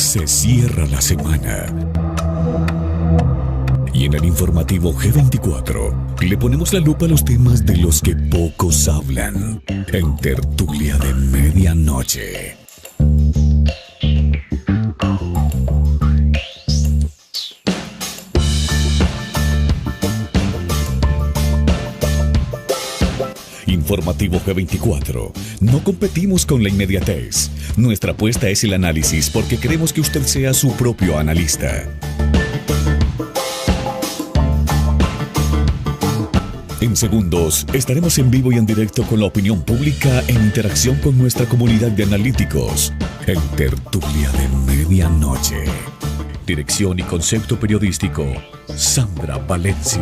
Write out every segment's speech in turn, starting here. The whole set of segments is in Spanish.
Se cierra la semana. Y en el informativo G24 le ponemos la lupa a los temas de los que pocos hablan. En Tertulia de Medianoche. Informativo G24. No competimos con la inmediatez. Nuestra apuesta es el análisis porque queremos que usted sea su propio analista. En segundos, estaremos en vivo y en directo con la opinión pública en interacción con nuestra comunidad de analíticos. En Tertulia de Medianoche. Dirección y concepto periodístico, Sandra Valencia.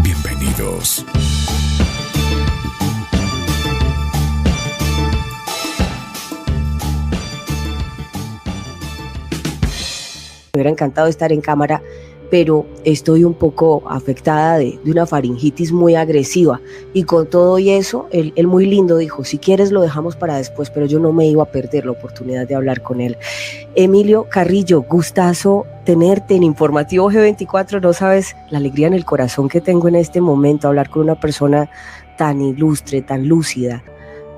Bienvenidos. Me hubiera encantado estar en cámara, pero estoy un poco afectada de una faringitis muy agresiva. Y con todo y eso, él muy lindo dijo, si quieres lo dejamos para después, pero yo no me iba a perder la oportunidad de hablar con él. Emilio Carrillo, gustazo tenerte en Informativo G24. No sabes la alegría en el corazón que tengo en este momento, hablar con una persona tan ilustre, tan lúcida,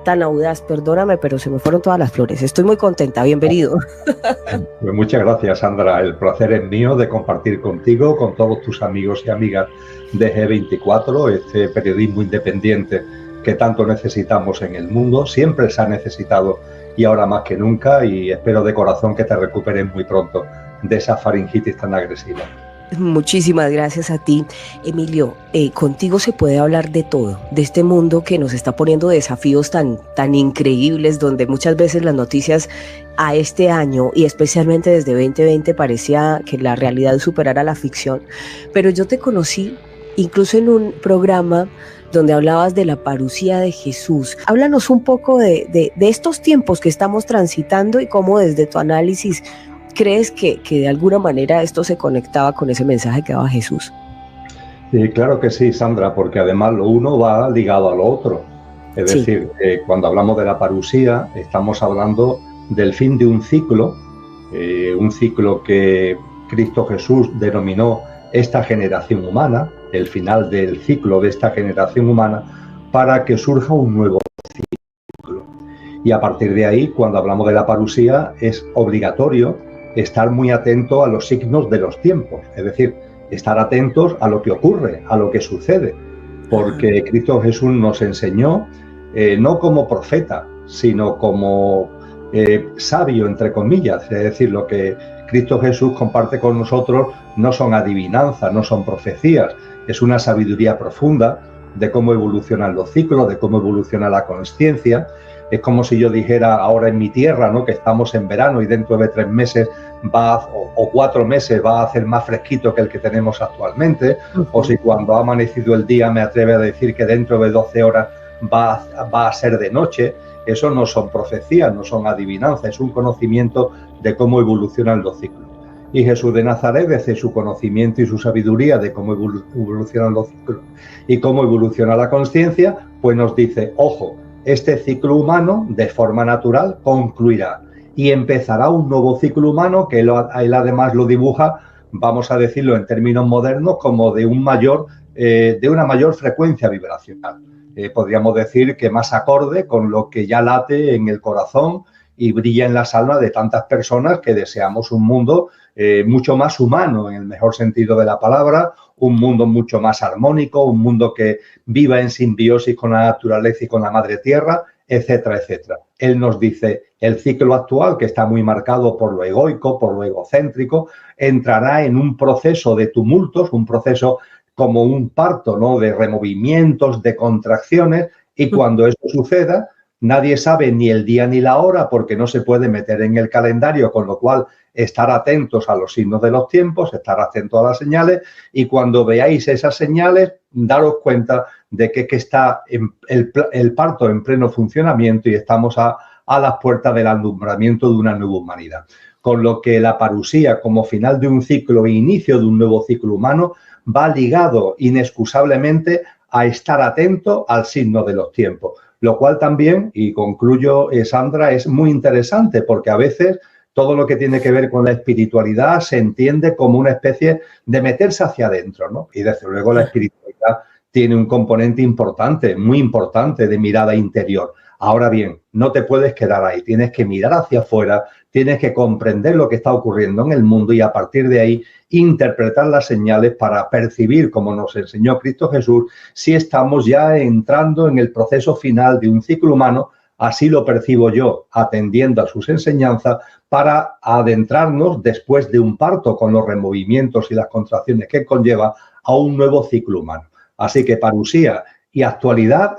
tan audaz. Perdóname, pero se me fueron todas las flores. Estoy muy contenta. Bienvenido. Pues muchas gracias, Sandra. El placer es mío de compartir contigo, con todos tus amigos y amigas de G24, este periodismo independiente que tanto necesitamos en el mundo. Siempre se ha necesitado y ahora más que nunca, y espero de corazón que te recuperes muy pronto de esa faringitis tan agresiva. Muchísimas gracias a ti, Emilio. Contigo se puede hablar de todo, de este mundo que nos está poniendo desafíos tan increíbles, donde muchas veces las noticias a este año y especialmente desde 2020 parecía que la realidad superara la ficción. Pero yo te conocí incluso en un programa donde hablabas de la parucía de Jesús. Háblanos un poco de estos tiempos que estamos transitando y cómo desde tu análisis ¿crees que de alguna manera esto se conectaba con ese mensaje que daba Jesús? Claro que sí, Sandra, porque además lo uno va ligado a lo otro. Es decir, cuando hablamos de la parusía, estamos hablando del fin de un ciclo que Cristo Jesús denominó esta generación humana, el final del ciclo de esta generación humana, para que surja un nuevo ciclo. Y a partir de ahí, cuando hablamos de la parusía, es obligatorio estar muy atento a los signos de los tiempos, es decir, estar atentos a lo que ocurre, a lo que sucede, porque Cristo Jesús nos enseñó, no como profeta, sino como sabio, entre comillas, es decir, lo que Cristo Jesús comparte con nosotros no son adivinanzas, no son profecías, es una sabiduría profunda de cómo evolucionan los ciclos, de cómo evoluciona la consciencia. Es como si yo dijera ahora en mi tierra, ¿no?, que estamos en verano y dentro de 3 meses o 4 meses va a hacer más fresquito que el que tenemos actualmente, o si cuando ha amanecido el día me atreve a decir que dentro de 12 horas va a ser de noche. Eso no son profecías, no son adivinanzas, es un conocimiento de cómo evolucionan los ciclos. Y Jesús de Nazaret, desde su conocimiento y su sabiduría de cómo evolucionan los ciclos y cómo evoluciona la consciencia, pues nos dice, ojo, este ciclo humano, de forma natural, concluirá y empezará un nuevo ciclo humano que él además lo dibuja, vamos a decirlo en términos modernos, como de una mayor frecuencia vibracional. Podríamos decir que más acorde con lo que ya late en el corazón y brilla en las almas de tantas personas que deseamos un mundo mucho más humano, en el mejor sentido de la palabra, un mundo mucho más armónico, un mundo que viva en simbiosis con la naturaleza y con la madre tierra, etcétera, etcétera. Él nos dice, el ciclo actual, que está muy marcado por lo egoico, por lo egocéntrico, entrará en un proceso de tumultos, un proceso como un parto, ¿no?, de removimientos, de contracciones, y cuando eso suceda, nadie sabe ni el día ni la hora porque no se puede meter en el calendario, con lo cual estar atentos a los signos de los tiempos, estar atentos a las señales, y cuando veáis esas señales, daros cuenta de que está el parto en pleno funcionamiento y estamos a las puertas del alumbramiento de una nueva humanidad. con lo que la parusía como final de un ciclo e inicio de un nuevo ciclo humano va ligado inexcusablemente a estar atento al signo de los tiempos, lo cual también, y concluyo, Sandra, es muy interesante porque a veces todo lo que tiene que ver con la espiritualidad se entiende como una especie de meterse hacia adentro, ¿no? Y desde luego la espiritualidad tiene un componente importante, muy importante de mirada interior. Ahora bien, no te puedes quedar ahí, tienes que mirar hacia afuera, tienes que comprender lo que está ocurriendo en el mundo y a partir de ahí interpretar las señales para percibir, como nos enseñó Cristo Jesús, si estamos ya entrando en el proceso final de un ciclo humano. Así lo percibo yo, atendiendo a sus enseñanzas, para adentrarnos después de un parto con los removimientos y las contracciones que conlleva a un nuevo ciclo humano. Así que parusía y actualidad,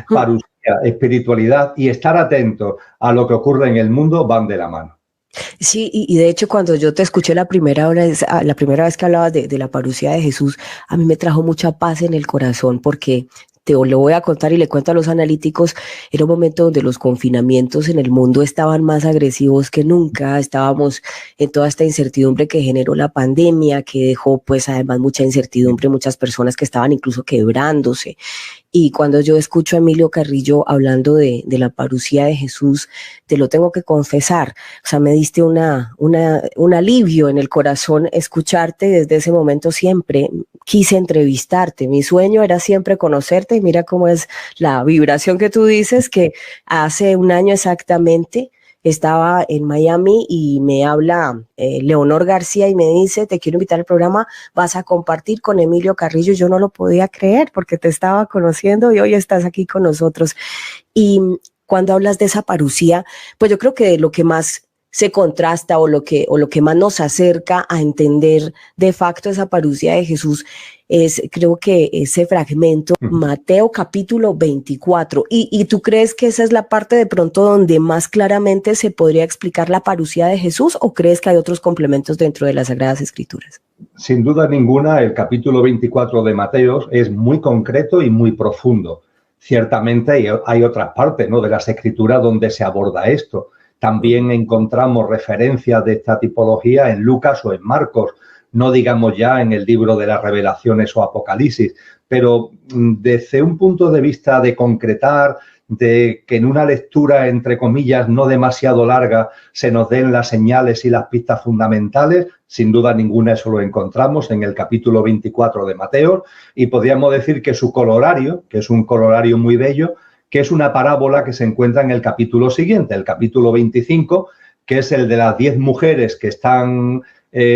parusía, espiritualidad y estar atento a lo que ocurre en el mundo van de la mano. Sí, y de hecho cuando yo te escuché la primera vez que hablabas de la parusía de Jesús, a mí me trajo mucha paz en el corazón porque te lo voy a contar y le cuento a los analíticos, era un momento donde los confinamientos en el mundo estaban más agresivos que nunca, estábamos en toda esta incertidumbre que generó la pandemia, que dejó pues además mucha incertidumbre, muchas personas que estaban incluso quebrándose. Y cuando yo escucho a Emilio Carrillo hablando de la parusía de Jesús, te lo tengo que confesar, o sea, me diste un alivio en el corazón escucharte. Desde ese momento siempre quise entrevistarte, mi sueño era siempre conocerte y mira cómo es la vibración que tú dices, que hace un año exactamente estaba en Miami y me habla Leonor García y me dice, te quiero invitar al programa, vas a compartir con Emilio Carrillo. Yo no lo podía creer porque te estaba conociendo y hoy estás aquí con nosotros. Y cuando hablas de esa parusía, pues yo creo que lo que más se contrasta o lo que más nos acerca a entender de facto esa parusía de Jesús es, creo que ese fragmento, Mateo capítulo 24. ¿Y tú crees que esa es la parte de pronto donde más claramente se podría explicar la parusía de Jesús o crees que hay otros complementos dentro de las Sagradas Escrituras? Sin duda ninguna, el capítulo 24 de Mateo es muy concreto y muy profundo. Ciertamente hay otras partes, ¿no?, de las Escrituras donde se aborda esto. También encontramos referencias de esta tipología en Lucas o en Marcos, no digamos ya en el libro de las Revelaciones o Apocalipsis, pero desde un punto de vista de concretar, de que en una lectura, entre comillas, no demasiado larga, se nos den las señales y las pistas fundamentales, sin duda ninguna eso lo encontramos en el capítulo 24 de Mateo, y podríamos decir que su colorario, que es un colorario muy bello, que es una parábola que se encuentra en el capítulo siguiente, el capítulo 25, que es el de las 10 mujeres que están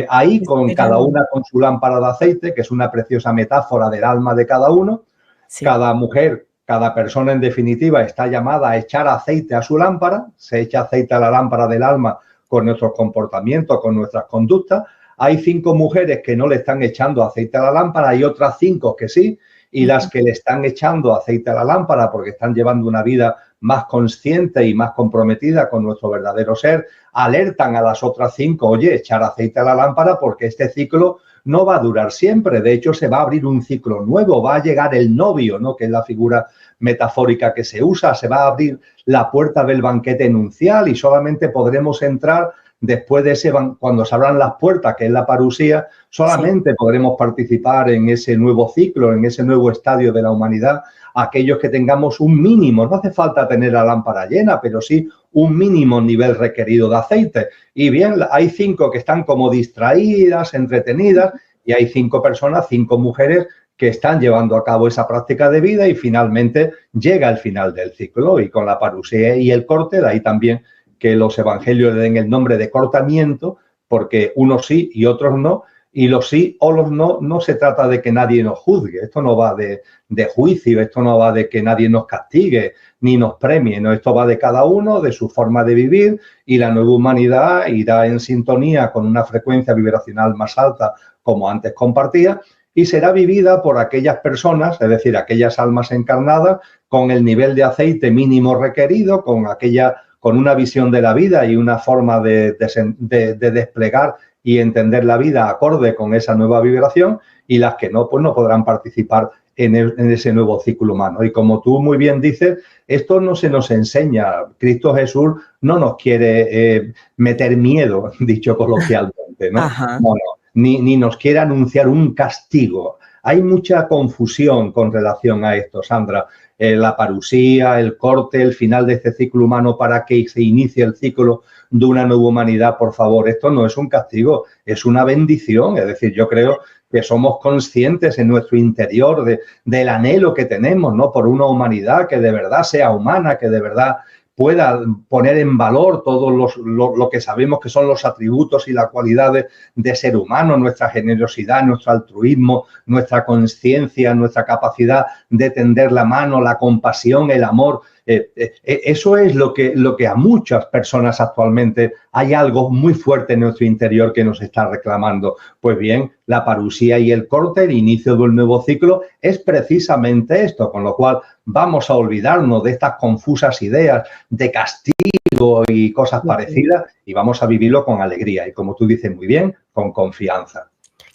ahí, con cada una con su lámpara de aceite, que es una preciosa metáfora del alma de cada uno. Sí. Cada mujer, cada persona en definitiva está llamada a echar aceite a su lámpara, se echa aceite a la lámpara del alma con nuestros comportamientos, con nuestras conductas. Hay 5 mujeres que no le están echando aceite a la lámpara, hay otras 5 que sí, y las que le están echando aceite a la lámpara porque están llevando una vida más consciente y más comprometida con nuestro verdadero ser, alertan a las otras 5, oye, echar aceite a la lámpara porque este ciclo no va a durar siempre. De hecho, se va a abrir un ciclo nuevo, va a llegar el novio, ¿no?, que es la figura metafórica que se usa, se va a abrir la puerta del banquete nupcial y solamente podremos entrar después de ese, cuando se abran las puertas, que es la parusía, solamente podremos participar en ese nuevo ciclo, en ese nuevo estadio de la humanidad, aquellos que tengamos un mínimo, no hace falta tener la lámpara llena, pero sí un mínimo nivel requerido de aceite. Y bien, hay 5 que están como distraídas, entretenidas, y hay 5 personas, 5 mujeres que están llevando a cabo esa práctica de vida y finalmente llega el final del ciclo y con la parusía y el corte, de ahí también que los evangelios le den el nombre de cortamiento, porque unos sí y otros no, y los sí o los no, no se trata de que nadie nos juzgue, esto no va de juicio, esto no va de que nadie nos castigue ni nos premie, no, esto va de cada uno, de su forma de vivir, y la nueva humanidad irá en sintonía con una frecuencia vibracional más alta, como antes compartía, y será vivida por aquellas personas, es decir, aquellas almas encarnadas, con el nivel de aceite mínimo requerido, con una visión de la vida y una forma de desplegar y entender la vida acorde con esa nueva vibración, y las que no, pues no podrán participar en ese nuevo ciclo humano. Y como tú muy bien dices, esto no se nos enseña. Cristo Jesús no nos quiere meter miedo, dicho coloquialmente, ¿no? No, ni nos quiere anunciar un castigo. Hay mucha confusión con relación a esto, Sandra. La parusía, el corte, el final de este ciclo humano para que se inicie el ciclo de una nueva humanidad, por favor, esto no es un castigo, es una bendición. Es decir, yo creo que somos conscientes en nuestro interior del anhelo que tenemos, ¿no?, por una humanidad que de verdad sea humana, que de verdad pueda poner en valor todo lo que sabemos que son los atributos y las cualidades de ser humano, nuestra generosidad, nuestro altruismo, nuestra conciencia, nuestra capacidad de tender la mano, la compasión, el amor. Eso es lo que a muchas personas actualmente hay algo muy fuerte en nuestro interior que nos está reclamando. Pues bien, la parusía y el corte, el inicio de un nuevo ciclo, es precisamente esto, con lo cual vamos a olvidarnos de estas confusas ideas de castigo y cosas parecidas y vamos a vivirlo con alegría y, como tú dices muy bien, con confianza.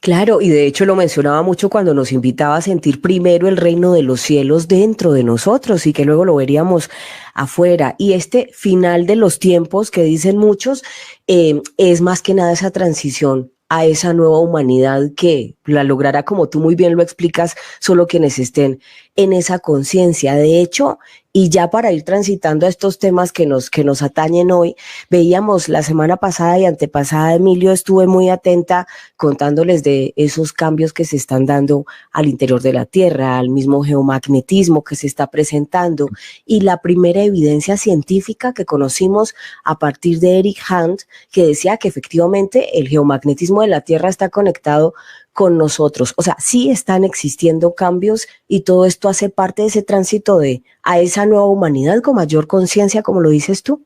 Claro, y de hecho lo mencionaba mucho cuando nos invitaba a sentir primero el reino de los cielos dentro de nosotros y que luego lo veríamos afuera. Y este final de los tiempos que dicen muchos es más que nada esa transición a esa nueva humanidad que la logrará, como tú muy bien lo explicas, solo quienes estén en esa conciencia. De hecho, y ya para ir transitando a estos temas que nos atañen hoy, veíamos la semana pasada y antepasada, Emilio, estuve muy atenta contándoles de esos cambios que se están dando al interior de la Tierra, al mismo geomagnetismo que se está presentando y la primera evidencia científica que conocimos a partir de Eric Hunt, que decía que efectivamente el geomagnetismo de la Tierra está conectado con nosotros. O sea, sí están existiendo cambios y todo esto hace parte de ese tránsito a esa nueva humanidad con mayor conciencia, como lo dices tú.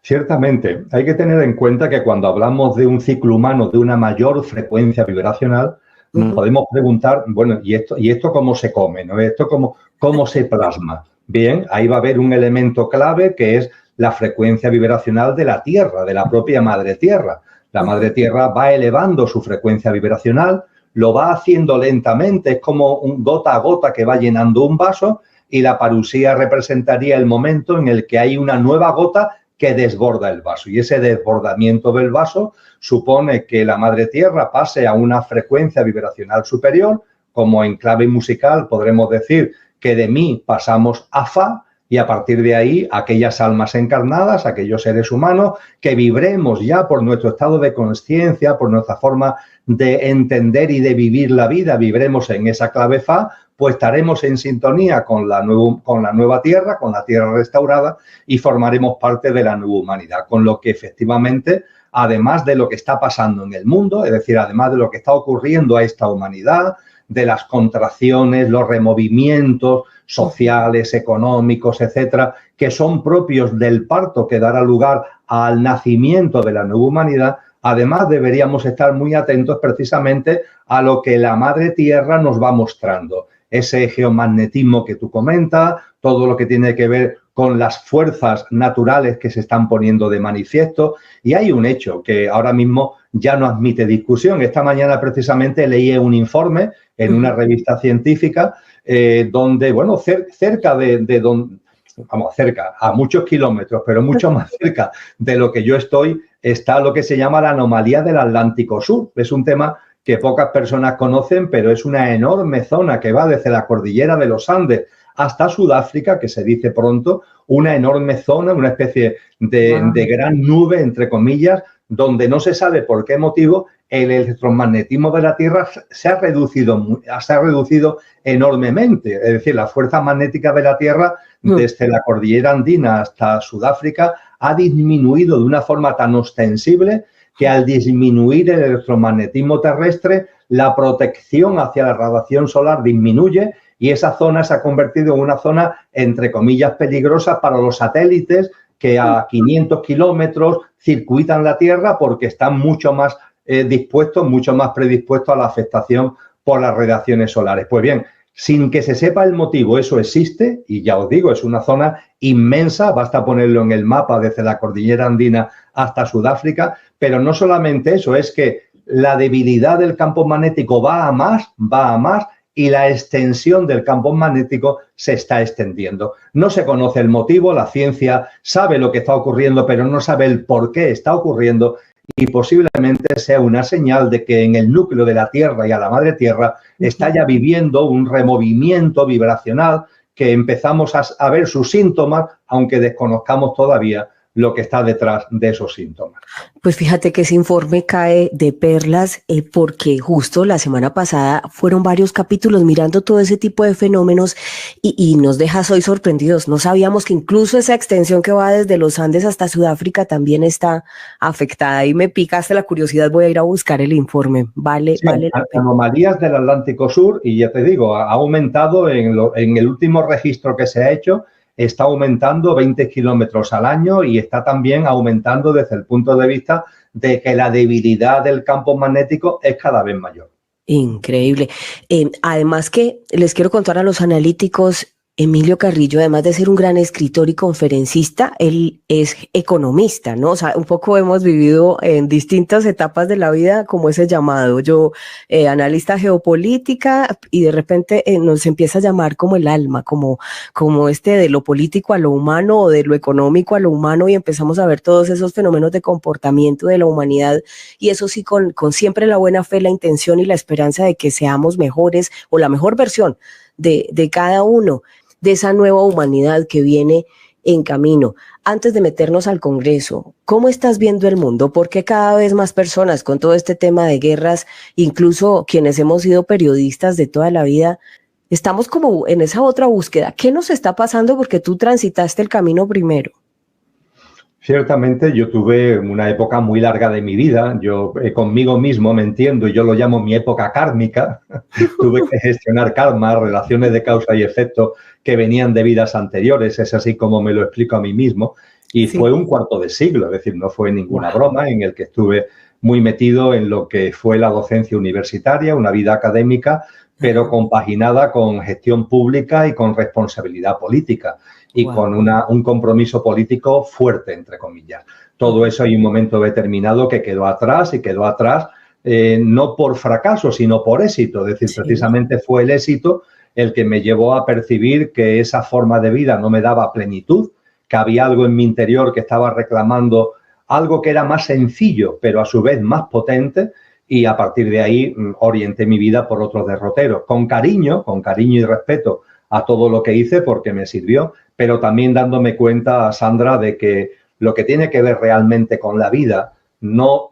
Ciertamente, hay que tener en cuenta que cuando hablamos de un ciclo humano de una mayor frecuencia vibracional, nos podemos preguntar, bueno, ¿y esto cómo se come, ¿no? ¿Esto cómo se plasma? Bien, ahí va a haber un elemento clave que es la frecuencia vibracional de la Tierra, de la propia Madre Tierra. La Madre Tierra va elevando su frecuencia vibracional, lo va haciendo lentamente, es como un gota a gota que va llenando un vaso y la parusía representaría el momento en el que hay una nueva gota que desborda el vaso. Y ese desbordamiento del vaso supone que la Madre Tierra pase a una frecuencia vibracional superior, como en clave musical podremos decir que de mi pasamos a fa, y a partir de ahí, aquellas almas encarnadas, aquellos seres humanos, que vibremos ya por nuestro estado de conciencia, por nuestra forma de entender y de vivir la vida, vibremos en esa clave fa, pues estaremos en sintonía con la nueva Tierra, con la Tierra restaurada y formaremos parte de la nueva humanidad. Con lo que efectivamente, además de lo que está pasando en el mundo, es decir, además de lo que está ocurriendo a esta humanidad, de las contracciones, los removimientos sociales, económicos, etcétera, que son propios del parto que dará lugar al nacimiento de la nueva humanidad, además deberíamos estar muy atentos precisamente a lo que la Madre Tierra nos va mostrando. Ese geomagnetismo que tú comentas, todo lo que tiene que ver con las fuerzas naturales que se están poniendo de manifiesto. Y hay un hecho que ahora mismo ya no admite discusión. Esta mañana precisamente leí un informe en una revista científica donde, bueno, cerca de donde, vamos, cerca, a muchos kilómetros, pero mucho más cerca de lo que yo estoy, está lo que se llama la anomalía del Atlántico Sur. Es un tema que pocas personas conocen, pero es una enorme zona que va desde la cordillera de los Andes hasta Sudáfrica, que se dice pronto, una enorme zona, una especie de gran nube, entre comillas, donde no se sabe por qué motivo el electromagnetismo de la Tierra se ha reducido enormemente. Es decir, la fuerza magnética de la Tierra, desde la cordillera andina hasta Sudáfrica, ha disminuido de una forma tan ostensible que al disminuir el electromagnetismo terrestre, la protección hacia la radiación solar disminuye y esa zona se ha convertido en una zona, entre comillas, peligrosa para los satélites que a 500 kilómetros circuitan la Tierra porque están mucho más mucho más predispuestos a la afectación por las radiaciones solares. Pues bien, sin que se sepa el motivo, eso existe y ya os digo, es una zona inmensa, basta ponerlo en el mapa desde la cordillera andina hasta Sudáfrica, pero no solamente eso, es que la debilidad del campo magnético va a más y la extensión del campo magnético se está extendiendo. No se conoce el motivo, la ciencia sabe lo que está ocurriendo, pero no sabe el por qué está ocurriendo y posiblemente sea una señal de que en el núcleo de la Tierra y a la Madre Tierra está ya viviendo un removimiento vibracional que empezamos a ver sus síntomas, aunque desconozcamos todavía lo que está detrás de esos síntomas. Pues fíjate que ese informe cae de perlas porque justo la semana pasada fueron varios capítulos mirando todo ese tipo de fenómenos y nos dejas hoy sorprendidos. No sabíamos que incluso esa extensión que va desde los Andes hasta Sudáfrica también está afectada y me picaste la curiosidad, voy a ir a buscar el informe. Vale, sí, vale. Anomalías del Atlántico Sur y ya te digo, ha aumentado en el último registro que se ha hecho. Está aumentando 20 kilómetros al año y está también aumentando desde el punto de vista de que la debilidad del campo magnético es cada vez mayor. Increíble. Además que les quiero contar a los analíticos, Emilio Carrillo, además de ser un gran escritor y conferencista, él es economista, ¿no? O sea, un poco hemos vivido en distintas etapas de la vida como ese llamado. Yo, analista geopolítica, y de repente nos empieza a llamar como el alma, como de lo político a lo humano o de lo económico a lo humano, y empezamos a ver todos esos fenómenos de comportamiento de la humanidad, y eso sí con siempre la buena fe, la intención y la esperanza de que seamos mejores o la mejor versión de cada uno, de esa nueva humanidad que viene en camino. Antes de meternos al Congreso, ¿cómo estás viendo el mundo? ¿Por qué cada vez más personas con todo este tema de guerras, incluso quienes hemos sido periodistas de toda la vida, estamos como en esa otra búsqueda? ¿Qué nos está pasando? Porque tú transitaste el camino primero. Ciertamente yo tuve una época muy larga de mi vida, yo conmigo mismo me entiendo y yo lo llamo mi época kármica, tuve que gestionar karma, relaciones de causa y efecto que venían de vidas anteriores, es así como me lo explico a mí mismo, y sí. Fue un cuarto de siglo, es decir, no fue ninguna broma en el que estuve muy metido en lo que fue la docencia universitaria, una vida académica, pero compaginada con gestión pública y con responsabilidad política. Y con un compromiso político fuerte, entre comillas. Todo eso hay un momento determinado que quedó atrás y quedó atrás no por fracaso, sino por éxito. Es decir, precisamente fue el éxito el que me llevó a percibir que esa forma de vida no me daba plenitud, que había algo en mi interior que estaba reclamando algo que era más sencillo, pero a su vez más potente, y a partir de ahí orienté mi vida por otros derroteros. Con cariño y respeto a todo lo que hice porque me sirvió, pero también dándome cuenta, Sandra, de que lo que tiene que ver realmente con la vida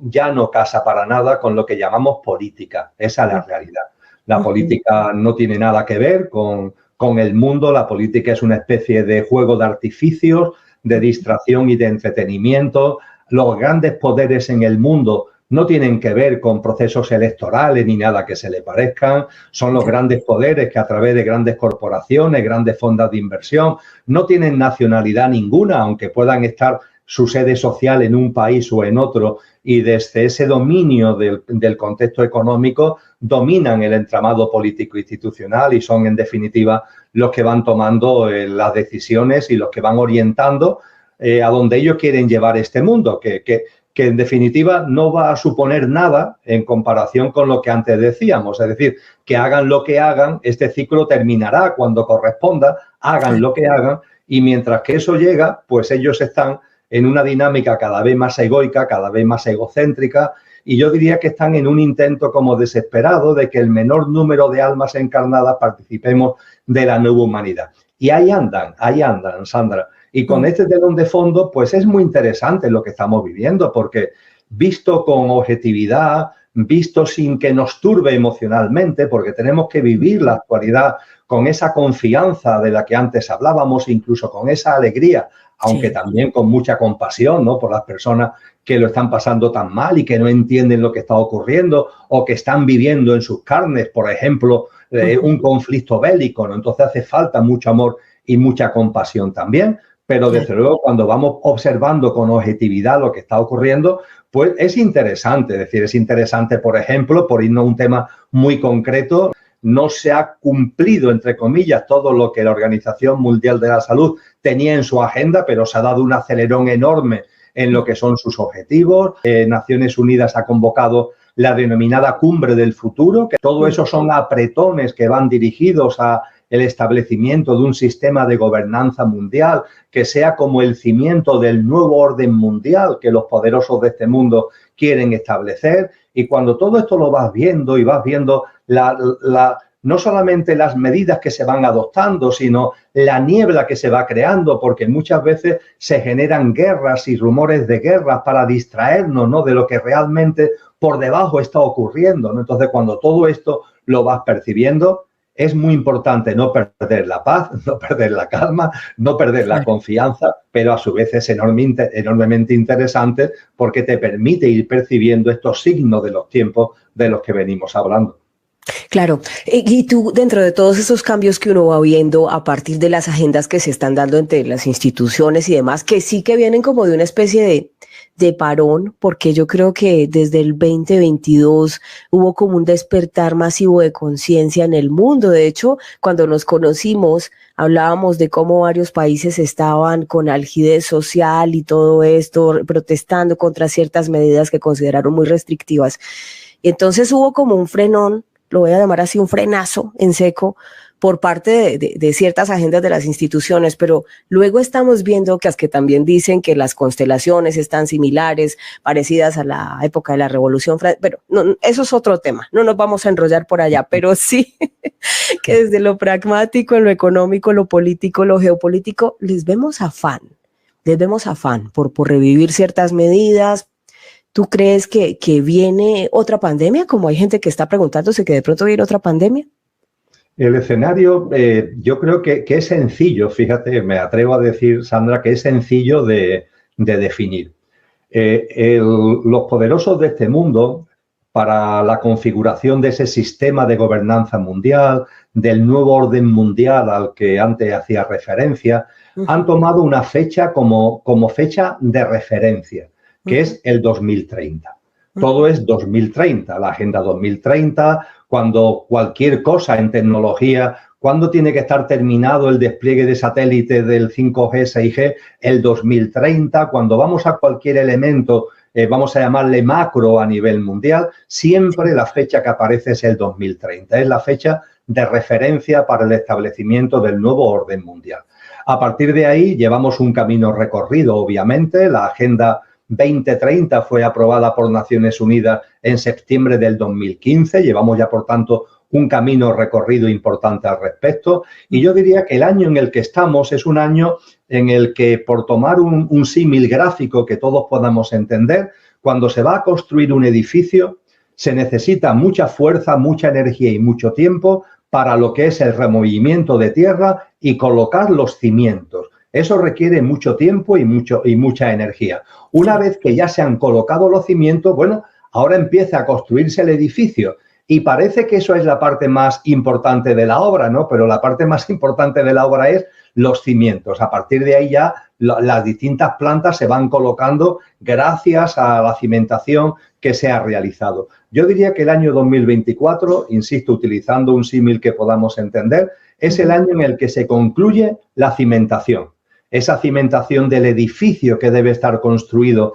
ya no casa para nada con lo que llamamos política. Esa es la realidad. La política no tiene nada que ver con el mundo. La política es una especie de juego de artificios, de distracción y de entretenimiento. Los grandes poderes en el mundo no tienen que ver con procesos electorales ni nada que se le parezcan. Son los grandes poderes que a través de grandes corporaciones, grandes fondos de inversión, no tienen nacionalidad ninguna, aunque puedan estar su sede social en un país o en otro, y desde ese dominio del contexto económico dominan el entramado político institucional y son, en definitiva, los que van tomando las decisiones y los que van orientando a donde ellos quieren llevar este mundo, que en definitiva no va a suponer nada en comparación con lo que antes decíamos. Es decir, que hagan lo que hagan, este ciclo terminará cuando corresponda, hagan lo que hagan, y mientras que eso llega, pues ellos están en una dinámica cada vez más egoica, cada vez más egocéntrica, y yo diría que están en un intento como desesperado de que el menor número de almas encarnadas participemos de la nueva humanidad. Y ahí andan, Sandra. Y con este telón de fondo, pues es muy interesante lo que estamos viviendo, porque visto con objetividad, visto sin que nos turbe emocionalmente, porque tenemos que vivir la actualidad con esa confianza de la que antes hablábamos, incluso con esa alegría, aunque también con mucha compasión, ¿no?, por las personas que lo están pasando tan mal y que no entienden lo que está ocurriendo o que están viviendo en sus carnes, por ejemplo, un conflicto bélico, ¿no? Entonces hace falta mucho amor y mucha compasión también. Pero desde luego cuando vamos observando con objetividad lo que está ocurriendo, pues es interesante. Es decir, es interesante, por ejemplo, por irnos a un tema muy concreto, no se ha cumplido, entre comillas, todo lo que la Organización Mundial de la Salud tenía en su agenda, pero se ha dado un acelerón enorme en lo que son sus objetivos. Naciones Unidas ha convocado la denominada cumbre del futuro, que todo eso son apretones que van dirigidos a el establecimiento de un sistema de gobernanza mundial que sea como el cimiento del nuevo orden mundial que los poderosos de este mundo quieren establecer. Y cuando todo esto lo vas viendo y vas viendo no solamente las medidas que se van adoptando, sino la niebla que se va creando, porque muchas veces se generan guerras y rumores de guerras para distraernos, ¿no?, de lo que realmente por debajo está ocurriendo, ¿no? Entonces, cuando todo esto lo vas percibiendo, es muy importante no perder la paz, no perder la calma, no perder la confianza, pero a su vez es enormemente interesante porque te permite ir percibiendo estos signos de los tiempos de los que venimos hablando. Claro, y tú, dentro de todos esos cambios que uno va viendo a partir de las agendas que se están dando entre las instituciones y demás, que sí que vienen como de una especie de parón, porque yo creo que desde el 2022 hubo como un despertar masivo de conciencia en el mundo. De hecho, cuando nos conocimos, hablábamos de cómo varios países estaban con algidez social y todo esto, protestando contra ciertas medidas que consideraron muy restrictivas. Y entonces hubo como un frenón, lo voy a llamar así, un frenazo en seco por parte de ciertas agendas de las instituciones, pero luego estamos viendo que también dicen que las constelaciones están similares, parecidas a la época de la Revolución Francesa, pero no, eso es otro tema, no nos vamos a enrollar por allá, pero sí que desde lo pragmático, en lo económico, lo político, lo geopolítico, les vemos afán por revivir ciertas medidas. ¿Tú crees que viene otra pandemia? Como hay gente que está preguntándose que de pronto viene otra pandemia. El escenario, yo creo que es sencillo, fíjate, me atrevo a decir, Sandra, que es sencillo de definir. Los poderosos de este mundo, para la configuración de ese sistema de gobernanza mundial, del nuevo orden mundial al que antes hacía referencia, han tomado una fecha como fecha de referencia, que es el 2030. Todo es 2030, la Agenda 2030, cuando cualquier cosa en tecnología, cuando tiene que estar terminado el despliegue de satélites del 5G, 6G, el 2030, cuando vamos a cualquier elemento, vamos a llamarle macro a nivel mundial, siempre la fecha que aparece es el 2030, es la fecha de referencia para el establecimiento del nuevo orden mundial. A partir de ahí llevamos un camino recorrido, obviamente, la Agenda 2030 fue aprobada por Naciones Unidas en septiembre del 2015. Llevamos ya, por tanto, un camino recorrido importante al respecto. Y yo diría que el año en el que estamos es un año en el que, por tomar un símil gráfico que todos podamos entender, cuando se va a construir un edificio, se necesita mucha fuerza, mucha energía y mucho tiempo para lo que es el removimiento de tierra y colocar los cimientos. Eso requiere mucho tiempo y mucha energía. Una vez que ya se han colocado los cimientos, bueno, ahora empieza a construirse el edificio y parece que eso es la parte más importante de la obra, ¿no? Pero la parte más importante de la obra es los cimientos. A partir de ahí ya las distintas plantas se van colocando gracias a la cimentación que se ha realizado. Yo diría que el año 2024, insisto, utilizando un símil que podamos entender, es el año en el que se concluye la cimentación. Esa cimentación del edificio que debe estar construido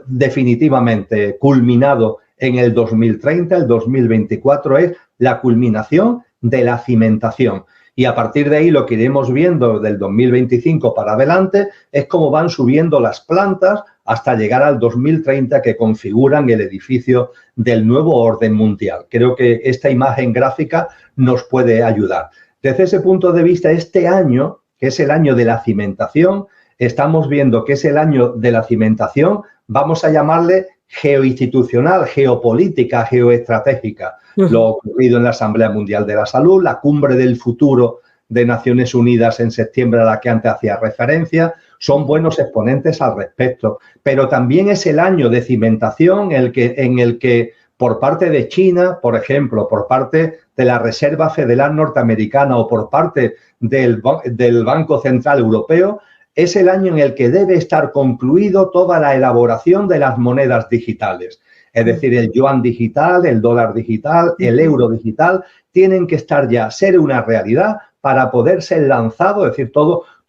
definitivamente culminado en el 2030, el 2024 es la culminación de la cimentación. Y a partir de ahí lo que iremos viendo del 2025 para adelante es cómo van subiendo las plantas hasta llegar al 2030 que configuran el edificio del nuevo orden mundial. Creo que esta imagen gráfica nos puede ayudar. Desde ese punto de vista, este año, que es el año de la cimentación, estamos viendo que es el año de la cimentación, vamos a llamarle geoinstitucional, geopolítica, geoestratégica. Lo ocurrido en la Asamblea Mundial de la Salud, la cumbre del futuro de Naciones Unidas en septiembre a la que antes hacía referencia, son buenos exponentes al respecto. Pero también es el año de cimentación en el que por parte de China, por ejemplo, por parte de la Reserva Federal Norteamericana o por parte del Banco Central Europeo, es el año en el que debe estar concluido toda la elaboración de las monedas digitales. Es decir, el yuan digital, el dólar digital, el euro digital, tienen que estar ya, ser una realidad para poder ser lanzado, es decir,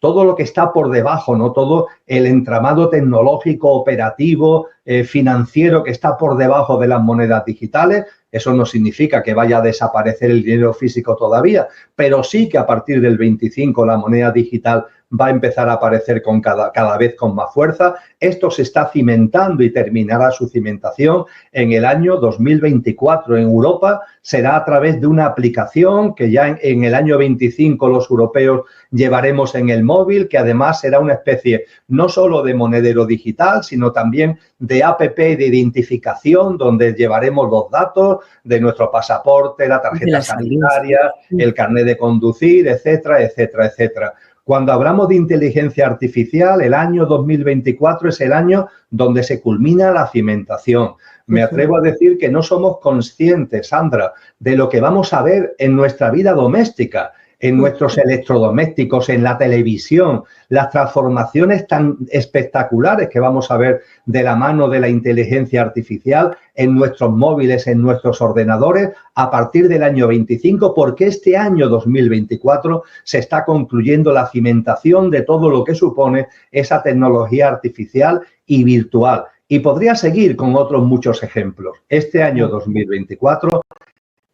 todo lo que está por debajo, ¿no? Todo el entramado tecnológico, operativo, financiero que está por debajo de las monedas digitales. Eso no significa que vaya a desaparecer el dinero físico todavía, pero sí que a partir del 25 la moneda digital va a empezar a aparecer con cada vez con más fuerza. Esto se está cimentando y terminará su cimentación en el año 2024. En Europa será a través de una aplicación que ya en el año 25 los europeos llevaremos en el móvil, que además será una especie no solo de monedero digital, sino también de app de identificación, donde llevaremos los datos de nuestro pasaporte, la tarjeta sanitaria, el carnet de conducir, etcétera, etcétera, etcétera. Cuando hablamos de inteligencia artificial, el año 2024 es el año donde se culmina la cimentación. Me atrevo a decir que no somos conscientes, Sandra, de lo que vamos a ver en nuestra vida doméstica, en nuestros electrodomésticos, en la televisión, las transformaciones tan espectaculares que vamos a ver de la mano de la inteligencia artificial en nuestros móviles, en nuestros ordenadores, a partir del año 25, porque este año 2024 se está concluyendo la cimentación de todo lo que supone esa tecnología artificial y virtual. Y podría seguir con otros muchos ejemplos. Este año 2024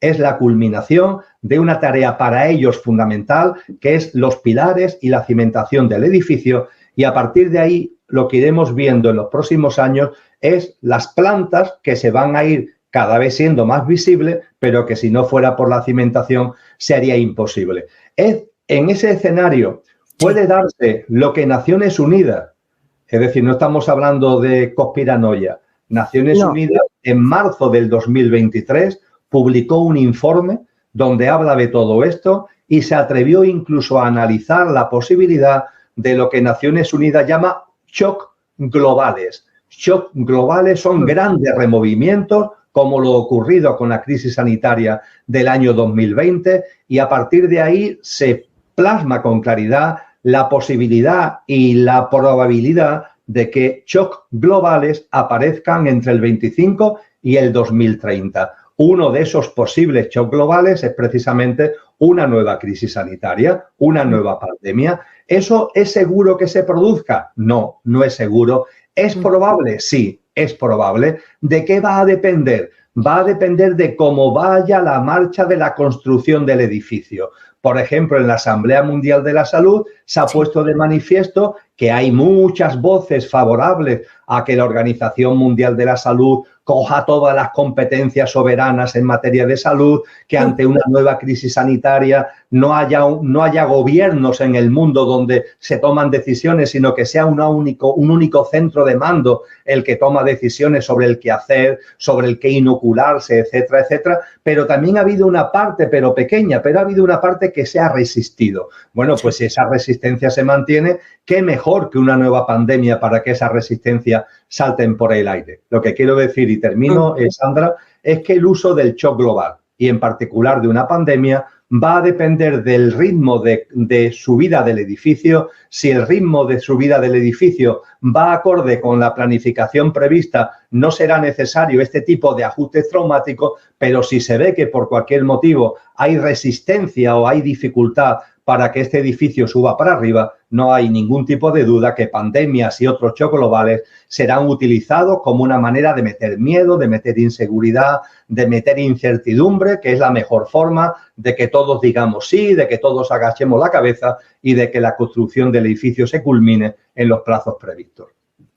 es la culminación de una tarea para ellos fundamental, que es los pilares y la cimentación del edificio, y a partir de ahí lo que iremos viendo en los próximos años es las plantas que se van a ir cada vez siendo más visibles, pero que si no fuera por la cimentación sería imposible. En ese escenario puede darse lo que Naciones Unidas, es decir, no estamos hablando de conspiranoia, Naciones Unidas en marzo del 2023 publicó un informe donde habla de todo esto y se atrevió incluso a analizar la posibilidad de lo que Naciones Unidas llama shock globales. Shock globales son grandes removimientos, como lo ocurrido con la crisis sanitaria del año 2020, y a partir de ahí se plasma con claridad la posibilidad y la probabilidad de que shock globales aparezcan entre el 25 y el 2030. Uno de esos posibles shocks globales es precisamente una nueva crisis sanitaria, una nueva pandemia. ¿Eso es seguro que se produzca? No, no es seguro. ¿Es probable? Sí, es probable. ¿De qué va a depender? Va a depender de cómo vaya la marcha de la construcción del edificio. Por ejemplo, en la Asamblea Mundial de la Salud se ha puesto de manifiesto que hay muchas voces favorables a que la Organización Mundial de la Salud coja todas las competencias soberanas en materia de salud, que ante una nueva crisis sanitaria no haya gobiernos en el mundo donde se toman decisiones, sino que sea un único centro de mando el que toma decisiones sobre el qué hacer, sobre el qué inocularse, etcétera, etcétera. Pero también ha habido una parte, pero pequeña, pero ha habido una parte que se ha resistido. Bueno, pues si esa resistencia se mantiene, ¿qué mejor que una nueva pandemia para que esa resistencia salten por el aire? Lo que quiero decir, y termino, Sandra, es que el uso del shock global, y en particular de una pandemia, va a depender del ritmo de subida del edificio. Si el ritmo de subida del edificio va acorde con la planificación prevista, no será necesario este tipo de ajustes traumáticos, pero si se ve que por cualquier motivo hay resistencia o hay dificultad para que este edificio suba para arriba, no hay ningún tipo de duda que pandemias y otros shocks globales serán utilizados como una manera de meter miedo, de meter inseguridad, de meter incertidumbre, que es la mejor forma de que todos digamos sí, de que todos agachemos la cabeza y de que la construcción del edificio se culmine en los plazos previstos.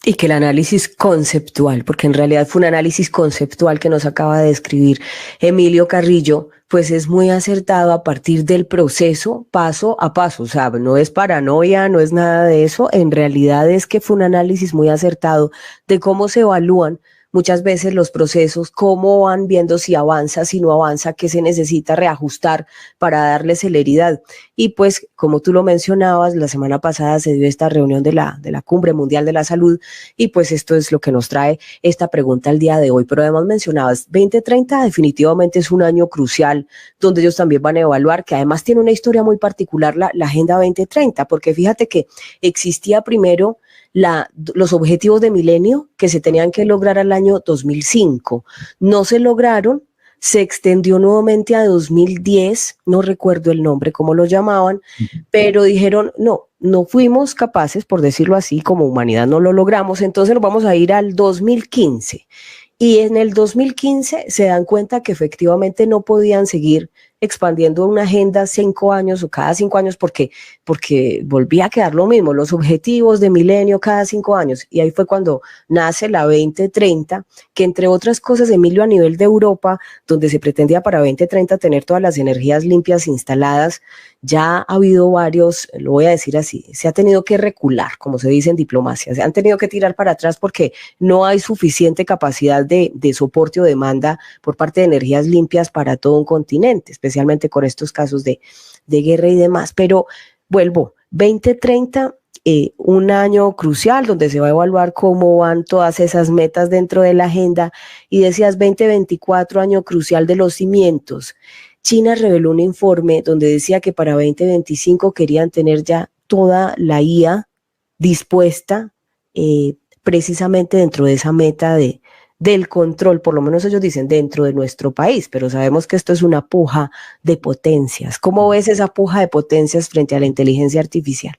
Y que el análisis conceptual, porque en realidad fue un análisis conceptual que nos acaba de describir Emilio Carrillo, pues es muy acertado a partir del proceso paso a paso. O sea, no es paranoia, no es nada de eso. En realidad es que fue un análisis muy acertado de cómo se evalúan muchas veces los procesos, cómo van viendo si avanza, si no avanza, qué se necesita reajustar para darle celeridad. Y pues, como tú lo mencionabas, la semana pasada se dio esta reunión de la Cumbre Mundial de la Salud, y pues esto es lo que nos trae esta pregunta al día de hoy. Pero además mencionabas, 2030 definitivamente es un año crucial, donde ellos también van a evaluar, que además tiene una historia muy particular la Agenda 2030, porque fíjate que existía primero los objetivos de milenio que se tenían que lograr al año 2005. No se lograron, se extendió nuevamente a 2010, no recuerdo el nombre, cómo lo llamaban, pero dijeron, no fuimos capaces, por decirlo así, como humanidad no lo logramos, entonces nos vamos a ir al 2015. Y en el 2015 se dan cuenta que efectivamente no podían seguir expandiendo una agenda 5 años o cada 5 años porque volvía a quedar lo mismo, los objetivos de milenio cada 5 años. Y ahí fue cuando nace la 2030, que entre otras cosas, Emilio, a nivel de Europa, donde se pretendía para 2030 tener todas las energías limpias instaladas, ya ha habido varios, lo voy a decir así, se ha tenido que recular, como se dice en diplomacia, se han tenido que tirar para atrás porque no hay suficiente capacidad de soporte o demanda por parte de energías limpias para todo un continente, especialmente con estos casos de guerra y demás. Pero vuelvo, 2030, un año crucial donde se va a evaluar cómo van todas esas metas dentro de la agenda, y decías 2024, año crucial de los cimientos. China reveló un informe donde decía que para 2025 querían tener ya toda la IA dispuesta precisamente dentro de esa meta del control, por lo menos ellos dicen dentro de nuestro país, pero sabemos que esto es una puja de potencias. ¿Cómo ves esa puja de potencias frente a la inteligencia artificial?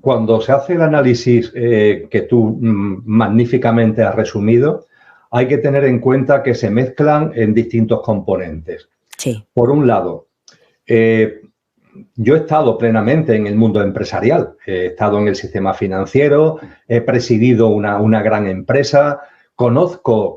Cuando se hace el análisis que tú magníficamente has resumido, hay que tener en cuenta que se mezclan en distintos componentes. Sí. Por un lado, yo he estado plenamente en el mundo empresarial, he estado en el sistema financiero, he presidido una gran empresa, conozco,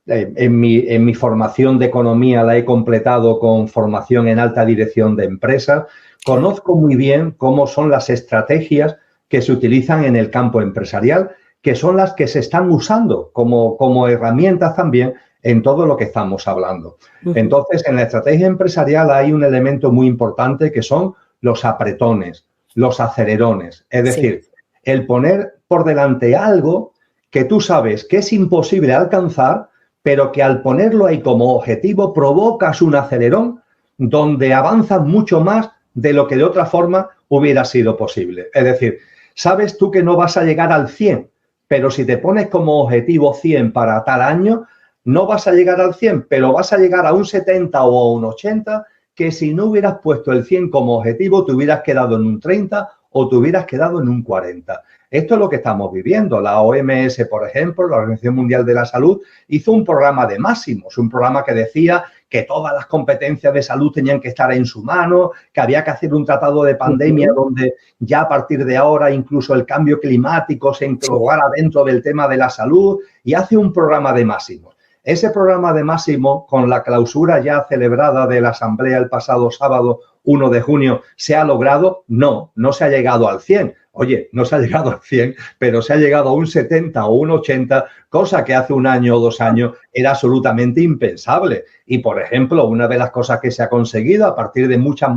en mi formación de economía la he completado con formación en alta dirección de empresas, conozco muy bien cómo son las estrategias que se utilizan en el campo empresarial, que son las que se están usando como herramientas también en todo lo que estamos hablando. Entonces, en la estrategia empresarial hay un elemento muy importante que son los apretones, los acelerones. Es decir, el poner por delante algo que tú sabes que es imposible alcanzar, pero que al ponerlo ahí como objetivo provocas un acelerón donde avanzas mucho más de lo que de otra forma hubiera sido posible. Es decir, sabes tú que no vas a llegar al 100, pero si te pones como objetivo 100 para tal año, no vas a llegar al 100, pero vas a llegar a un 70 o a un 80, que si no hubieras puesto el 100 como objetivo, te hubieras quedado en un 30 o te hubieras quedado en un 40. Esto es lo que estamos viviendo. La OMS, por ejemplo, la Organización Mundial de la Salud, hizo un programa de máximos, un programa que decía que todas las competencias de salud tenían que estar en su mano, que había que hacer un tratado de pandemia donde ya a partir de ahora incluso el cambio climático se incorporara dentro del tema de la salud, y hace un programa de máximos. Ese programa de máximo, con la clausura ya celebrada de la Asamblea el pasado sábado 1 de junio, ¿se ha logrado? No se ha llegado al 100. Oye, no se ha llegado al 100, pero se ha llegado a un 70 o un 80, cosa que hace un año o 2 años era absolutamente impensable. Y, por ejemplo, una de las cosas que se ha conseguido a partir de muchas,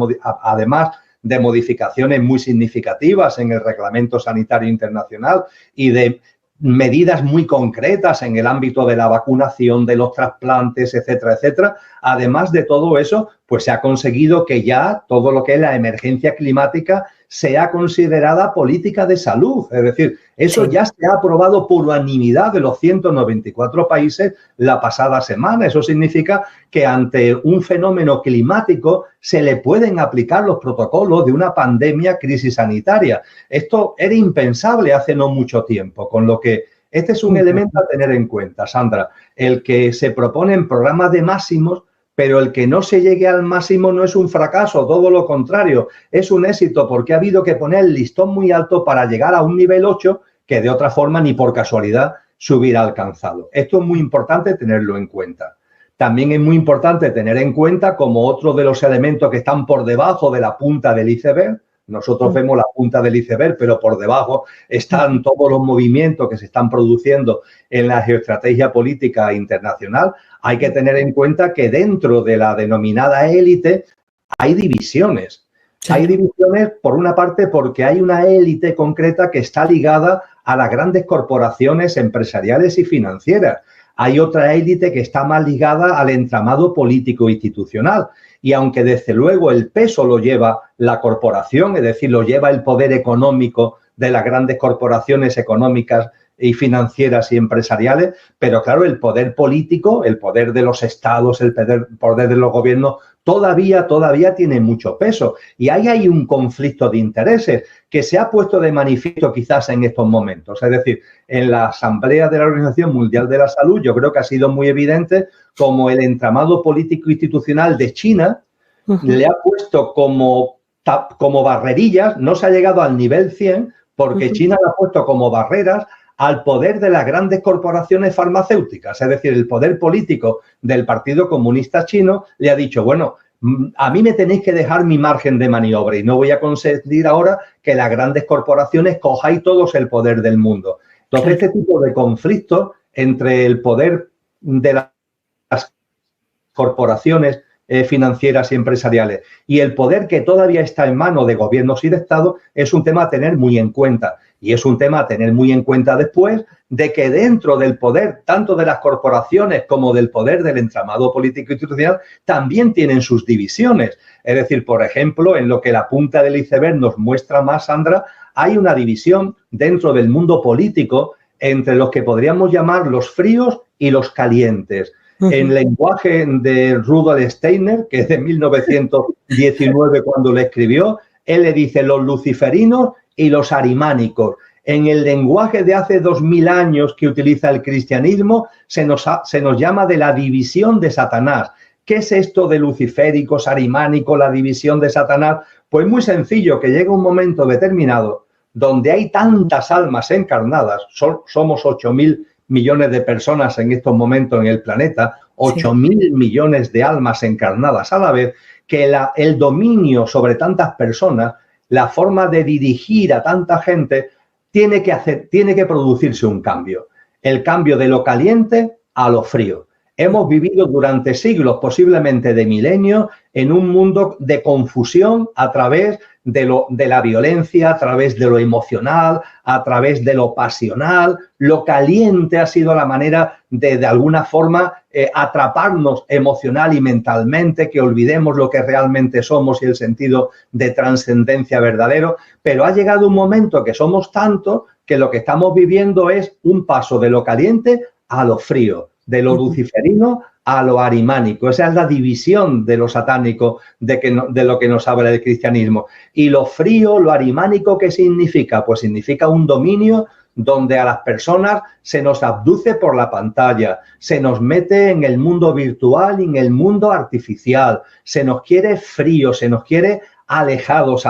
además de modificaciones muy significativas en el Reglamento Sanitario Internacional y de medidas muy concretas en el ámbito de la vacunación, de los trasplantes, etcétera, etcétera. Además de todo eso, pues se ha conseguido que ya todo lo que es la emergencia climática sea considerada política de salud. Es decir, eso ya se ha aprobado por unanimidad de los 194 países la pasada semana. Eso significa que ante un fenómeno climático se le pueden aplicar los protocolos de una pandemia, crisis sanitaria. Esto era impensable hace no mucho tiempo, con lo que este es un elemento a tener en cuenta, Sandra. El que se proponen programas de máximos, pero el que no se llegue al máximo no es un fracaso, todo lo contrario, es un éxito, porque ha habido que poner el listón muy alto para llegar a un nivel 8 que de otra forma ni por casualidad se hubiera alcanzado. Esto es muy importante tenerlo en cuenta. También es muy importante tener en cuenta como otro de los elementos que están por debajo de la punta del iceberg. Nosotros vemos la punta del iceberg, pero por debajo están todos los movimientos que se están produciendo en la geoestrategia política internacional. Hay que tener en cuenta que dentro de la denominada élite hay divisiones. Sí. Hay divisiones, por una parte, porque hay una élite concreta que está ligada a las grandes corporaciones empresariales y financieras. Hay otra élite que está más ligada al entramado político institucional. Y aunque desde luego el peso lo lleva la corporación, es decir, lo lleva el poder económico de las grandes corporaciones económicas y financieras y empresariales, pero claro, el poder político, el poder de los estados, el poder de los gobiernos, todavía tiene mucho peso. Y ahí hay un conflicto de intereses que se ha puesto de manifiesto quizás en estos momentos. Es decir, en la Asamblea de la Organización Mundial de la Salud, yo creo que ha sido muy evidente como el entramado político institucional de China le ha puesto como barrerillas, no se ha llegado al nivel 100, porque China le ha puesto como barreras al poder de las grandes corporaciones farmacéuticas. Es decir, el poder político del Partido Comunista Chino le ha dicho, bueno, a mí me tenéis que dejar mi margen de maniobra y no voy a consentir ahora que las grandes corporaciones cojáis todos el poder del mundo. Entonces, este tipo de conflictos entre el poder de las corporaciones financieras y empresariales y el poder que todavía está en manos de gobiernos y de Estado es un tema a tener muy en cuenta. Y es un tema a tener muy en cuenta después de que dentro del poder, tanto de las corporaciones como del poder del entramado político institucional, también tienen sus divisiones. Es decir, por ejemplo, en lo que la punta del iceberg nos muestra más, Sandra, hay una división dentro del mundo político entre los que podríamos llamar los fríos y los calientes. En lenguaje de Rudolf Steiner, que es de 1919 cuando lo escribió, él le dice los luciferinos y los arimánicos. En el lenguaje de hace 2000 años que utiliza el cristianismo, se nos llama de la división de Satanás. ¿Qué es esto de luciféricos, arimánicos, la división de Satanás? Pues muy sencillo, que llega un momento determinado donde hay tantas almas encarnadas, somos 8.000 millones de personas en estos momentos en el planeta, 8.000 millones de almas encarnadas a la vez, que el dominio sobre tantas personas, la forma de dirigir a tanta gente, tiene que producirse un cambio. El cambio de lo caliente a lo frío. Hemos vivido durante siglos, posiblemente de milenios, en un mundo de confusión a través de la violencia, a través de lo emocional, a través de lo pasional. Lo caliente ha sido la manera de alguna forma, atraparnos emocional y mentalmente, que olvidemos lo que realmente somos y el sentido de trascendencia verdadero. Pero ha llegado un momento que somos tantos que lo que estamos viviendo es un paso de lo caliente a lo frío, de lo luciferino a lo arimánico. Esa es la división de lo satánico de lo que nos habla el cristianismo. Y lo frío, lo arimánico, ¿qué significa? Pues significa un dominio donde a las personas se nos abduce por la pantalla, se nos mete en el mundo virtual y en el mundo artificial, se nos quiere frío, se nos quiere alejados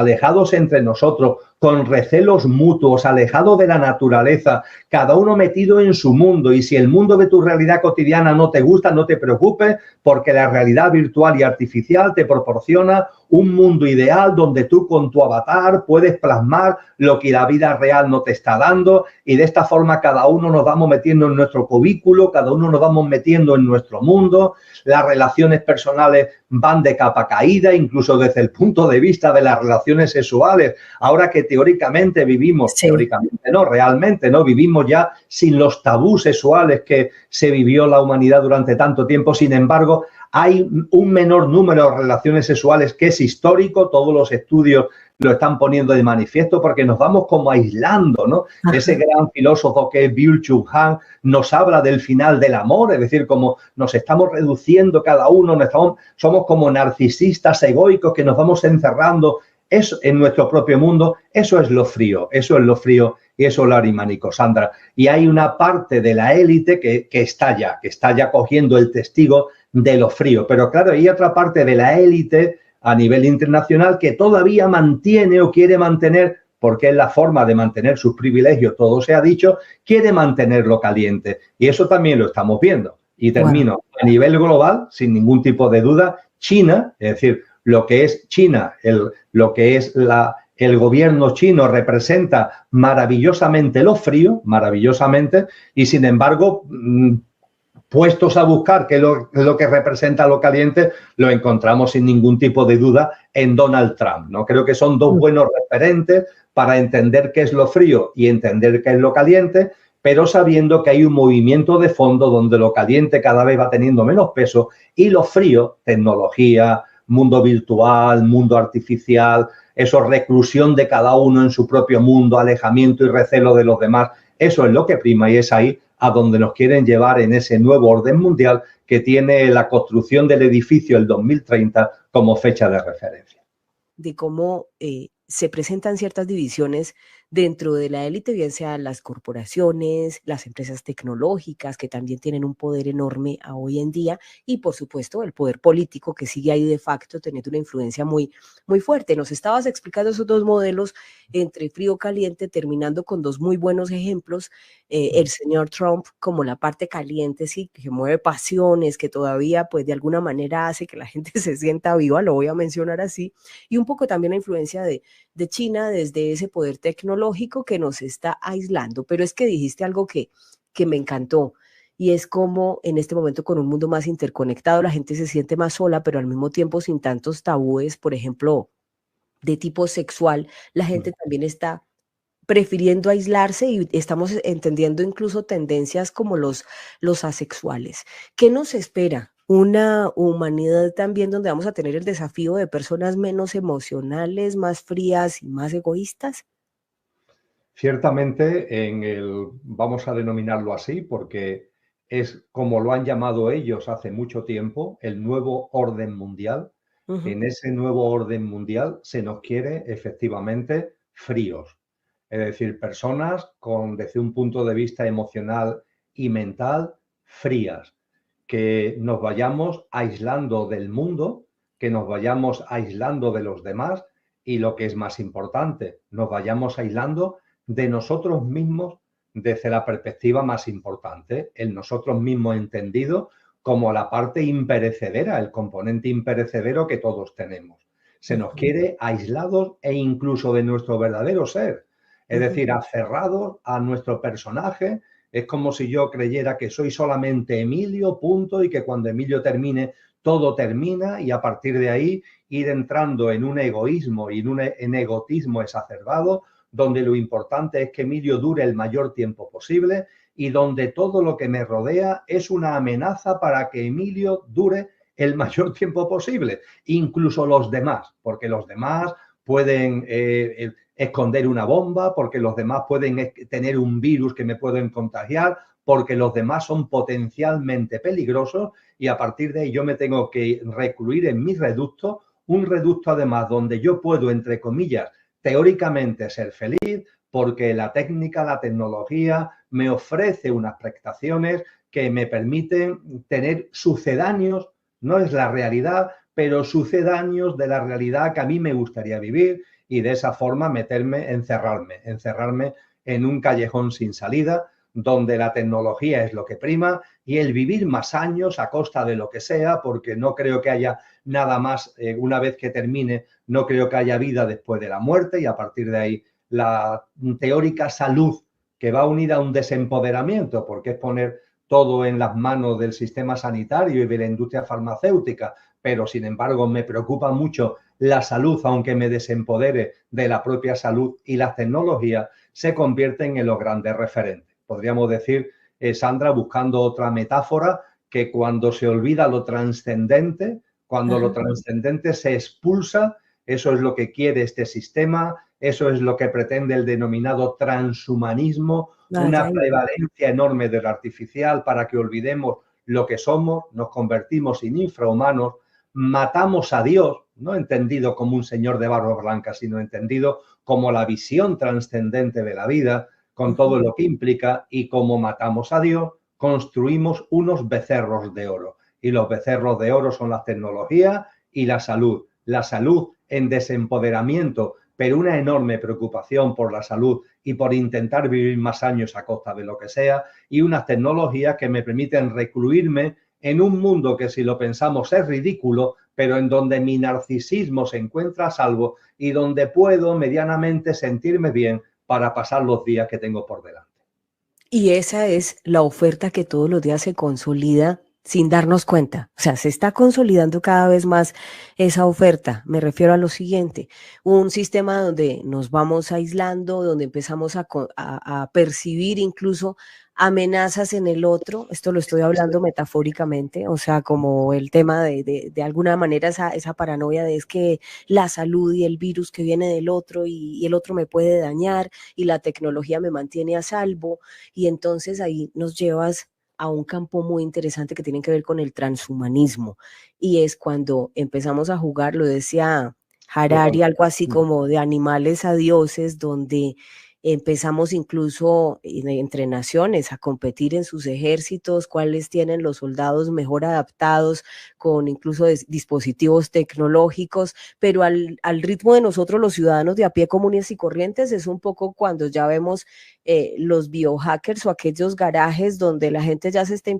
entre nosotros, con recelos mutuos, alejados de la naturaleza, cada uno metido en su mundo. Y si el mundo de tu realidad cotidiana no te gusta, no te preocupes, porque la realidad virtual y artificial te proporciona un mundo ideal donde tú con tu avatar puedes plasmar lo que la vida real no te está dando, y de esta forma cada uno nos vamos metiendo en nuestro cubículo, cada uno nos vamos metiendo en nuestro mundo. Las relaciones personales van de capa caída, incluso desde el punto de vista de las relaciones sexuales. Ahora que teóricamente vivimos, teóricamente no, realmente no, vivimos ya sin los tabús sexuales que se vivió la humanidad durante tanto tiempo. Sin embargo, hay un menor número de relaciones sexuales que es histórico. Todos los estudios lo están poniendo de manifiesto, porque nos vamos como aislando, ¿no? Ese gran filósofo que es Byung-Chul Han nos habla del final del amor, es decir, como nos estamos reduciendo cada uno, somos como narcisistas egoicos que nos vamos encerrando en nuestro propio mundo. Eso es lo frío y eso es lo arimánico, Sandra. Y hay una parte de la élite que está ya cogiendo el testigo de lo frío. Pero claro, hay otra parte de la élite a nivel internacional que todavía mantiene o quiere mantener, porque es la forma de mantener sus privilegios, todo se ha dicho, quiere mantenerlo caliente. Y eso también lo estamos viendo. Y termino. A nivel global, sin ningún tipo de duda, China, es decir, lo que es China, lo que es el gobierno chino representa maravillosamente lo frío, maravillosamente, y sin embargo, puestos a buscar qué es lo que representa lo caliente, lo encontramos sin ningún tipo de duda en Donald Trump, ¿no? Creo que son dos buenos referentes para entender qué es lo frío y entender qué es lo caliente, pero sabiendo que hay un movimiento de fondo donde lo caliente cada vez va teniendo menos peso y lo frío, tecnología, mundo virtual, mundo artificial, eso, reclusión de cada uno en su propio mundo, alejamiento y recelo de los demás, Eso es lo que prima y es ahí a donde nos quieren llevar en ese nuevo orden mundial que tiene la construcción del edificio el 2030 como fecha de referencia. De cómo se presentan ciertas divisiones dentro de la élite, bien sean las corporaciones, las empresas tecnológicas, que también tienen un poder enorme a hoy en día, y por supuesto el poder político, que sigue ahí de facto teniendo una influencia muy, muy fuerte. Nos estabas explicando esos dos modelos entre frío caliente, terminando con dos muy buenos ejemplos. El señor Trump como la parte caliente, sí, que mueve pasiones, que todavía pues de alguna manera hace que la gente se sienta viva, lo voy a mencionar así, y un poco también la influencia de China desde ese poder tecnológico que nos está aislando. Pero es que dijiste algo que me encantó, y es como en este momento, con un mundo más interconectado, la gente se siente más sola, pero al mismo tiempo sin tantos tabúes, por ejemplo, de tipo sexual, la gente también está prefiriendo aislarse, y estamos entendiendo incluso tendencias como los asexuales. ¿Qué nos espera? Una humanidad también donde vamos a tener el desafío de personas menos emocionales, más frías y más egoístas. Ciertamente, vamos a denominarlo así porque es como lo han llamado ellos hace mucho tiempo, el nuevo orden mundial. Ujú. En ese nuevo orden mundial se nos quiere efectivamente fríos, es decir, personas desde un punto de vista emocional y mental, frías, que nos vayamos aislando del mundo, que nos vayamos aislando de los demás y, lo que es más importante, nos vayamos aislando de nosotros mismos desde la perspectiva más importante, el nosotros mismos entendido como la parte imperecedera, el componente imperecedero que todos tenemos. Se nos Ujú. quiere aislados e incluso de nuestro verdadero ser, es Ujú. decir, aferrados a nuestro personaje. Es como si yo creyera que soy solamente Emilio, punto, y que cuando Emilio termine, todo termina, y a partir de ahí ir entrando en un egoísmo y en egotismo exacerbado, donde lo importante es que Emilio dure el mayor tiempo posible y donde todo lo que me rodea es una amenaza para que Emilio dure el mayor tiempo posible, incluso los demás, porque los demás pueden esconder una bomba, porque los demás pueden tener un virus que me pueden contagiar, porque los demás son potencialmente peligrosos, y a partir de ahí yo me tengo que recluir en mi reducto, un reducto además donde yo puedo, entre comillas, teóricamente ser feliz, porque la técnica, la tecnología me ofrece unas prestaciones que me permiten tener sucedáneos, no es la realidad, pero sucedáneos de la realidad que a mí me gustaría vivir, y de esa forma encerrarme en un callejón sin salida, donde la tecnología es lo que prima y el vivir más años a costa de lo que sea, porque no creo que haya nada más, una vez que termine, no creo que haya vida después de la muerte, y a partir de ahí la teórica salud, que va unida a un desempoderamiento, porque es poner todo en las manos del sistema sanitario y de la industria farmacéutica, pero sin embargo me preocupa mucho la salud, aunque me desempodere de la propia salud, y las tecnologías se convierten en los grandes referentes. Podríamos decir, Sandra, buscando otra metáfora, que cuando se olvida lo trascendente, cuando lo Ajá. trascendente se expulsa, eso es lo que quiere este sistema, eso es lo que pretende el denominado transhumanismo, Ay, una ay, ay. prevalencia enorme del artificial para que olvidemos lo que somos, nos convertimos en infrahumanos, matamos a Dios, no entendido como un señor de barba blanca, sino entendido como la visión trascendente de la vida, con todo Ujú. lo que implica, y como matamos a Dios, construimos unos becerros de oro. Y los becerros de oro son la tecnología y la salud. La salud en desempoderamiento, pero una enorme preocupación por la salud y por intentar vivir más años a costa de lo que sea, y unas tecnologías que me permiten recluirme en un mundo que, si lo pensamos, es ridículo, pero en donde mi narcisismo se encuentra a salvo y donde puedo medianamente sentirme bien para pasar los días que tengo por delante. Y esa es la oferta que todos los días se consolida sin darnos cuenta. O sea, se está consolidando cada vez más esa oferta. Me refiero a lo siguiente, un sistema donde nos vamos aislando, donde empezamos a percibir incluso amenazas en el otro. Esto lo estoy hablando metafóricamente, o sea, como el tema de alguna manera esa paranoia de es que la salud y el virus que viene del otro y el otro me puede dañar y la tecnología me mantiene a salvo. Y entonces ahí nos llevas a un campo muy interesante que tiene que ver con el transhumanismo. Y es cuando empezamos a jugar, lo decía Harari, algo así como de animales a dioses, donde empezamos incluso entre naciones a competir en sus ejércitos, cuáles tienen los soldados mejor adaptados, con incluso dispositivos tecnológicos, pero al ritmo de nosotros los ciudadanos de a pie comunes y corrientes es un poco cuando ya vemos los biohackers o aquellos garajes donde la gente ya se está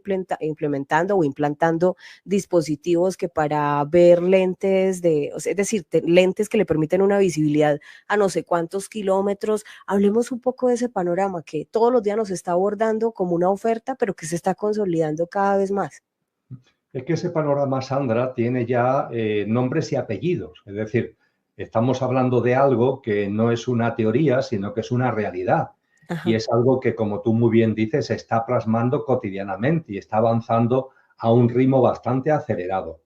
implementando o implantando dispositivos que para ver lentes es decir, lentes que le permiten una visibilidad a no sé cuántos kilómetros. Hablemos un poco de ese panorama que todos los días nos está abordando como una oferta, pero que se está consolidando cada vez más. Es que ese panorama, Sandra, tiene ya nombres y apellidos. Es decir, estamos hablando de algo que no es una teoría, sino que es una realidad. Ajá. Y es algo que, como tú muy bien dices, se está plasmando cotidianamente y está avanzando a un ritmo bastante acelerado.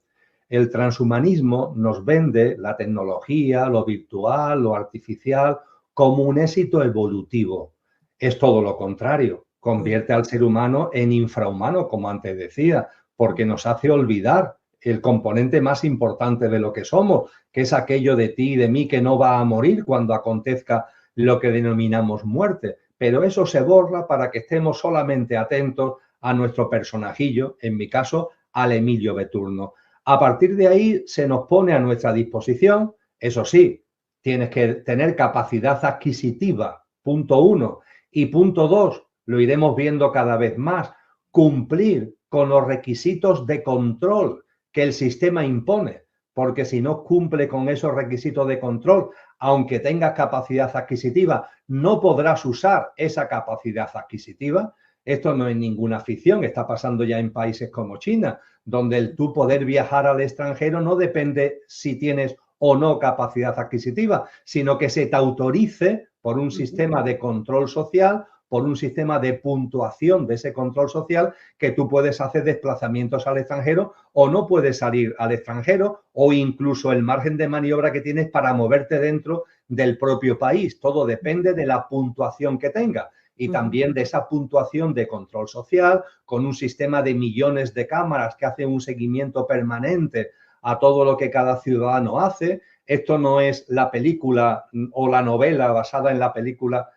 El transhumanismo nos vende la tecnología, lo virtual, lo artificial, como un éxito evolutivo. Es todo lo contrario. Convierte al ser humano en infrahumano, como antes decía, porque nos hace olvidar el componente más importante de lo que somos, que es aquello de ti y de mí que no va a morir cuando acontezca lo que denominamos muerte. Pero eso se borra para que estemos solamente atentos a nuestro personajillo, en mi caso, al Emilio Beturno. A partir de ahí se nos pone a nuestra disposición, eso sí, tienes que tener capacidad adquisitiva, punto 1. Y punto 2, lo iremos viendo cada vez más, cumplir con los requisitos de control que el sistema impone, porque si no cumple con esos requisitos de control, aunque tengas capacidad adquisitiva, no podrás usar esa capacidad adquisitiva. Esto no es ninguna ficción, está pasando ya en países como China, donde el tú poder viajar al extranjero no depende si tienes o no capacidad adquisitiva, sino que se te autorice por un sistema de control social, por un sistema de puntuación de ese control social, que tú puedes hacer desplazamientos al extranjero o no puedes salir al extranjero, o incluso el margen de maniobra que tienes para moverte dentro del propio país. Todo depende de la puntuación que tenga y también de esa puntuación de control social, con un sistema de millones de cámaras que hacen un seguimiento permanente a todo lo que cada ciudadano hace. Esto no es la película o la novela basada en la película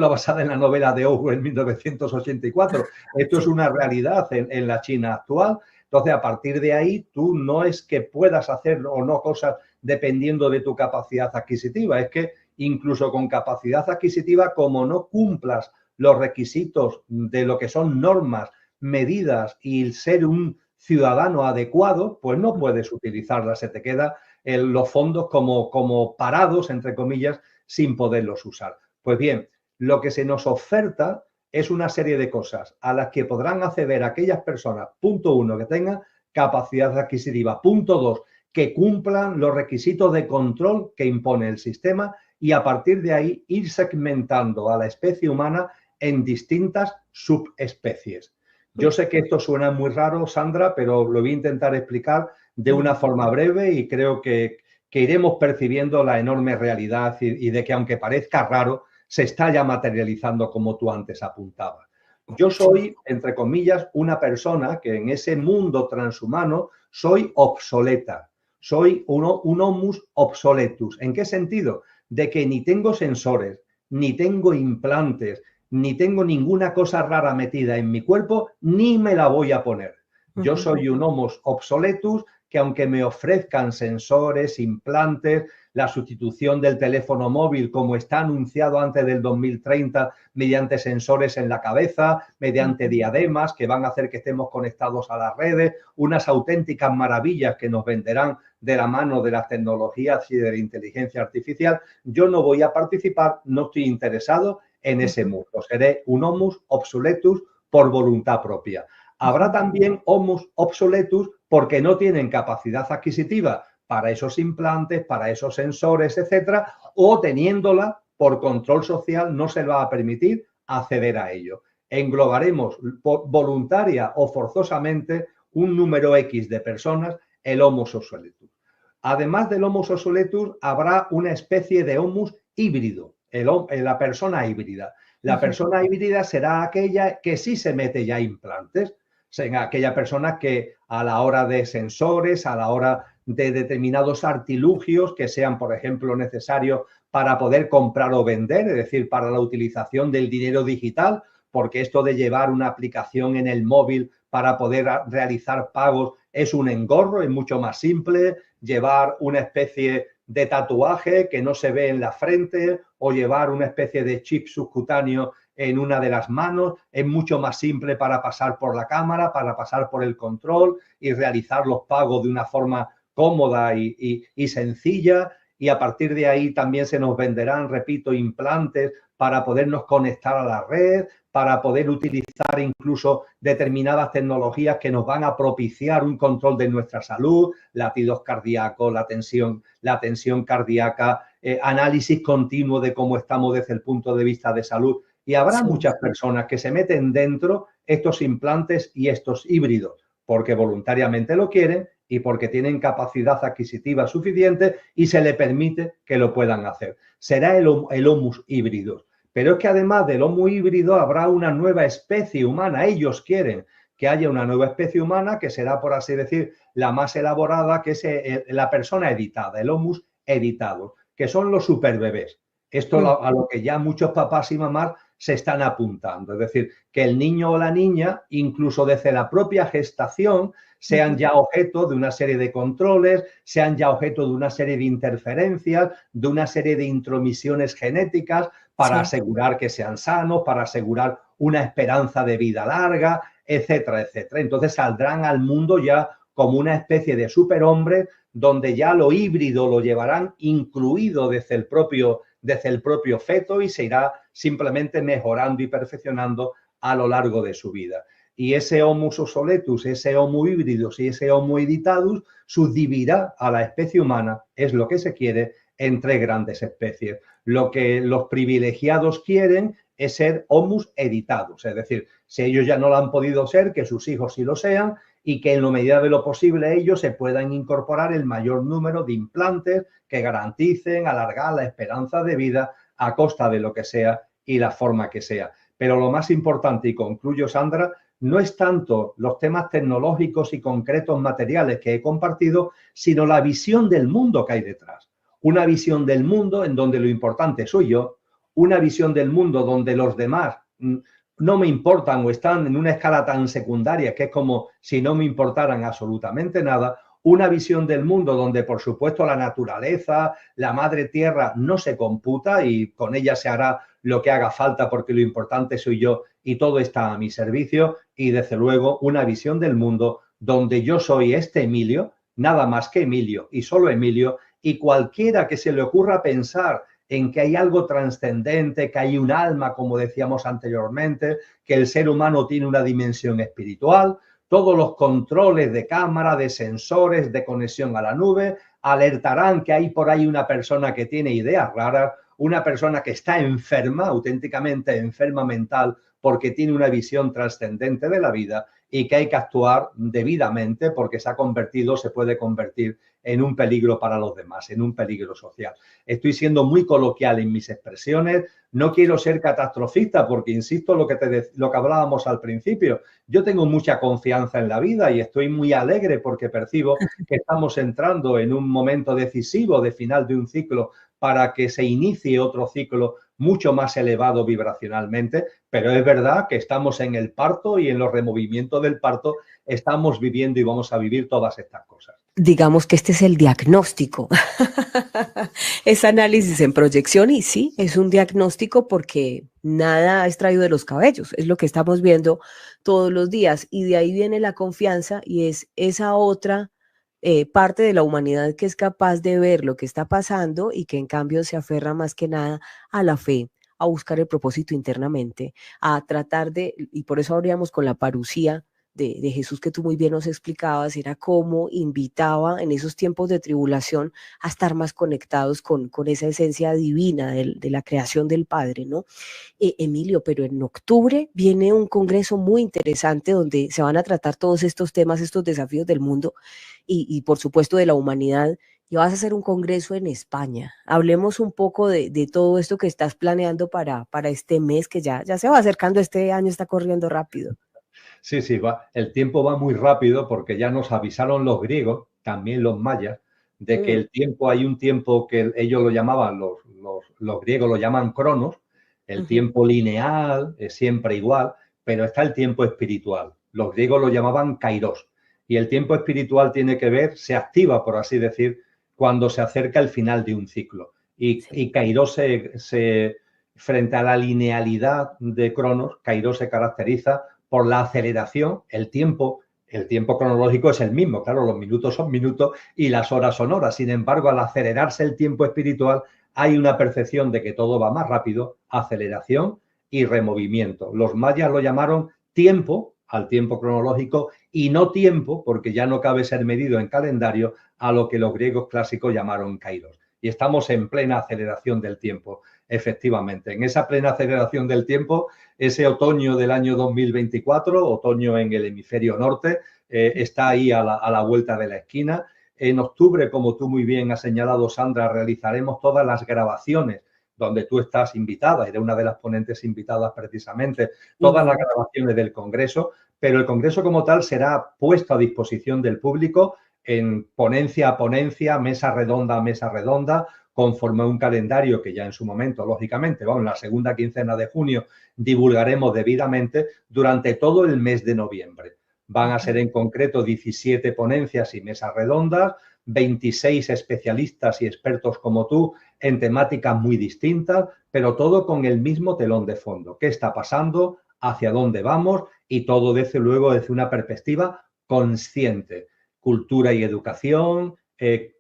basada en la novela de Orwell en 1984. Esto es una realidad en la China actual. Entonces, a partir de ahí, tú no es que puedas hacer o no cosas dependiendo de tu capacidad adquisitiva, es que incluso con capacidad adquisitiva, como no cumplas los requisitos de lo que son normas, medidas y el ser un ciudadano adecuado, pues no puedes utilizarlas, se te quedan los fondos como parados, entre comillas, sin poderlos usar. Pues bien, lo que se nos oferta es una serie de cosas a las que podrán acceder aquellas personas, punto 1, que tengan capacidad adquisitiva, punto 2, que cumplan los requisitos de control que impone el sistema, y a partir de ahí ir segmentando a la especie humana en distintas subespecies. Yo sé que esto suena muy raro, Sandra, pero lo voy a intentar explicar de una forma breve y creo que iremos percibiendo la enorme realidad y de que, aunque parezca raro, se está ya materializando como tú antes apuntabas. Yo soy, entre comillas, una persona que en ese mundo transhumano soy obsoleta. Soy un homus obsoletus. ¿En qué sentido? De que ni tengo sensores, ni tengo implantes, ni tengo ninguna cosa rara metida en mi cuerpo, ni me la voy a poner. Yo soy un homus obsoletus que, aunque me ofrezcan sensores, implantes, la sustitución del teléfono móvil, como está anunciado antes del 2030, mediante sensores en la cabeza, mediante diademas que van a hacer que estemos conectados a las redes, unas auténticas maravillas que nos venderán de la mano de las tecnologías y de la inteligencia artificial, yo no voy a participar, no estoy interesado en ese mundo. Seré un homus obsoletus por voluntad propia. Habrá también homus obsoletus porque no tienen capacidad adquisitiva para esos implantes, para esos sensores, etcétera, o teniéndola por control social no se va a permitir acceder a ello. Englobaremos voluntaria o forzosamente un número X de personas, el Homus obsoletus. Además del Homus obsoletus, habrá una especie de Homus híbrido, la persona híbrida. La persona híbrida será aquella que sí se mete ya implantes, aquella persona que a la hora de sensores, a la hora de determinados artilugios que sean, por ejemplo, necesarios para poder comprar o vender, es decir, para la utilización del dinero digital, porque esto de llevar una aplicación en el móvil para poder realizar pagos es un engorro, es mucho más simple llevar una especie de tatuaje que no se ve en la frente o llevar una especie de chip subcutáneo en una de las manos, es mucho más simple para pasar por la cámara, para pasar por el control y realizar los pagos de una forma cómoda y sencilla, y a partir de ahí también se nos venderán, repito, implantes para podernos conectar a la red, para poder utilizar incluso determinadas tecnologías que nos van a propiciar un control de nuestra salud, latidos cardíacos, la tensión cardíaca, análisis continuo de cómo estamos desde el punto de vista de salud. Y habrá muchas personas que se meten dentro estos implantes y estos híbridos, porque voluntariamente lo quieren y porque tienen capacidad adquisitiva suficiente y se le permite que lo puedan hacer. Será el Homus híbrido. Pero es que además del Homo híbrido habrá una nueva especie humana. Ellos quieren que haya una nueva especie humana que será, por así decir, la más elaborada, que es la persona editada, el Homus editado, que son los superbebés. Esto a lo que ya muchos papás y mamás se están apuntando. Es decir, que el niño o la niña, incluso desde la propia gestación, sean ya objeto de una serie de controles, sean ya objeto de una serie de interferencias, de una serie de intromisiones genéticas para asegurar que sean sanos, para asegurar una esperanza de vida larga, etcétera, etcétera. Entonces saldrán al mundo ya como una especie de superhombres donde ya lo híbrido lo llevarán incluido desde el propio feto y se irá simplemente mejorando y perfeccionando a lo largo de su vida. Y ese Homus obsoletus, ese Homo híbridos y ese Homo editatus subdividirá a la especie humana, es lo que se quiere, en tres grandes especies. Lo que los privilegiados quieren es ser Homus editados, es decir, si ellos ya no lo han podido ser, que sus hijos sí lo sean y que en la medida de lo posible ellos se puedan incorporar el mayor número de implantes que garanticen alargar la esperanza de vida a costa de lo que sea y la forma que sea. Pero lo más importante, y concluyo, Sandra, no es tanto los temas tecnológicos y concretos materiales que he compartido, sino la visión del mundo que hay detrás. Una visión del mundo en donde lo importante soy yo, una visión del mundo donde los demás no me importan o están en una escala tan secundaria que es como si no me importaran absolutamente nada, una visión del mundo donde, por supuesto, la naturaleza, la madre tierra no se computa y con ella se hará lo que haga falta porque lo importante soy yo y todo está a mi servicio, y desde luego una visión del mundo donde yo soy este Emilio, nada más que Emilio y solo Emilio, y cualquiera que se le ocurra pensar en que hay algo trascendente, que hay un alma, como decíamos anteriormente, que el ser humano tiene una dimensión espiritual, todos los controles de cámara, de sensores, de conexión a la nube, alertarán que hay por ahí una persona que tiene ideas raras, una persona que está enferma, auténticamente enferma mental, porque tiene una visión trascendente de la vida y que hay que actuar debidamente porque se puede convertir en un peligro para los demás, en un peligro social. Estoy siendo muy coloquial en mis expresiones, no quiero ser catastrofista porque, insisto, lo que hablábamos al principio, yo tengo mucha confianza en la vida y estoy muy alegre porque percibo que estamos entrando en un momento decisivo de final de un ciclo para que se inicie otro ciclo mucho más elevado vibracionalmente, pero es verdad que estamos en el parto y en los removimientos del parto estamos viviendo y vamos a vivir todas estas cosas. Digamos que este es el diagnóstico, es análisis en proyección y sí, es un diagnóstico porque nada es traído de los cabellos, es lo que estamos viendo todos los días y de ahí viene la confianza y es esa otra parte de la humanidad que es capaz de ver lo que está pasando y que en cambio se aferra más que nada a la fe, a buscar el propósito internamente, a tratar de, y por eso habríamos con la parucía, de Jesús que tú muy bien nos explicabas, era cómo invitaba en esos tiempos de tribulación a estar más conectados con esa esencia divina de la creación del Padre, ¿no? Emilio, pero en octubre viene un congreso muy interesante donde se van a tratar todos estos temas, estos desafíos del mundo y por supuesto de la humanidad. Y vas a hacer un congreso en España. Hablemos un poco de todo esto que estás planeando para este mes, que ya se va acercando, este año está corriendo rápido. Sí, sí, el tiempo va muy rápido porque ya nos avisaron los griegos, también los mayas, de que el tiempo, hay un tiempo que ellos lo llamaban, los griegos lo llaman cronos, el tiempo lineal es siempre igual, pero está el tiempo espiritual. Los griegos lo llamaban kairos. Y el tiempo espiritual tiene que ver, se activa, por así decir, cuando se acerca el final de un ciclo. Y kairos frente a la linealidad de cronos, kairos se caracteriza por la aceleración. El tiempo cronológico es el mismo, claro, los minutos son minutos y las horas son horas. Sin embargo, al acelerarse el tiempo espiritual, hay una percepción de que todo va más rápido, aceleración y removimiento. Los mayas lo llamaron tiempo al tiempo cronológico y no tiempo, porque ya no cabe ser medido en calendario, a lo que los griegos clásicos llamaron kairos. Y estamos en plena aceleración del tiempo, efectivamente. En esa plena aceleración del tiempo, ese otoño del año 2024, otoño en el hemisferio norte, está ahí a la vuelta de la esquina. En octubre, como tú muy bien has señalado, Sandra, realizaremos todas las grabaciones donde tú estás invitada, eres una de las ponentes invitadas precisamente, todas las grabaciones del Congreso, pero el Congreso como tal será puesto a disposición del público en ponencia a ponencia, mesa redonda a mesa redonda, conforme a un calendario que ya en su momento, lógicamente, en la segunda quincena de junio, divulgaremos debidamente durante todo el mes de noviembre. Van a ser en concreto 17 ponencias y mesas redondas, 26 especialistas y expertos como tú en temáticas muy distintas, pero todo con el mismo telón de fondo. ¿Qué está pasando? ¿Hacia dónde vamos? Y todo desde luego desde una perspectiva consciente. Cultura y educación,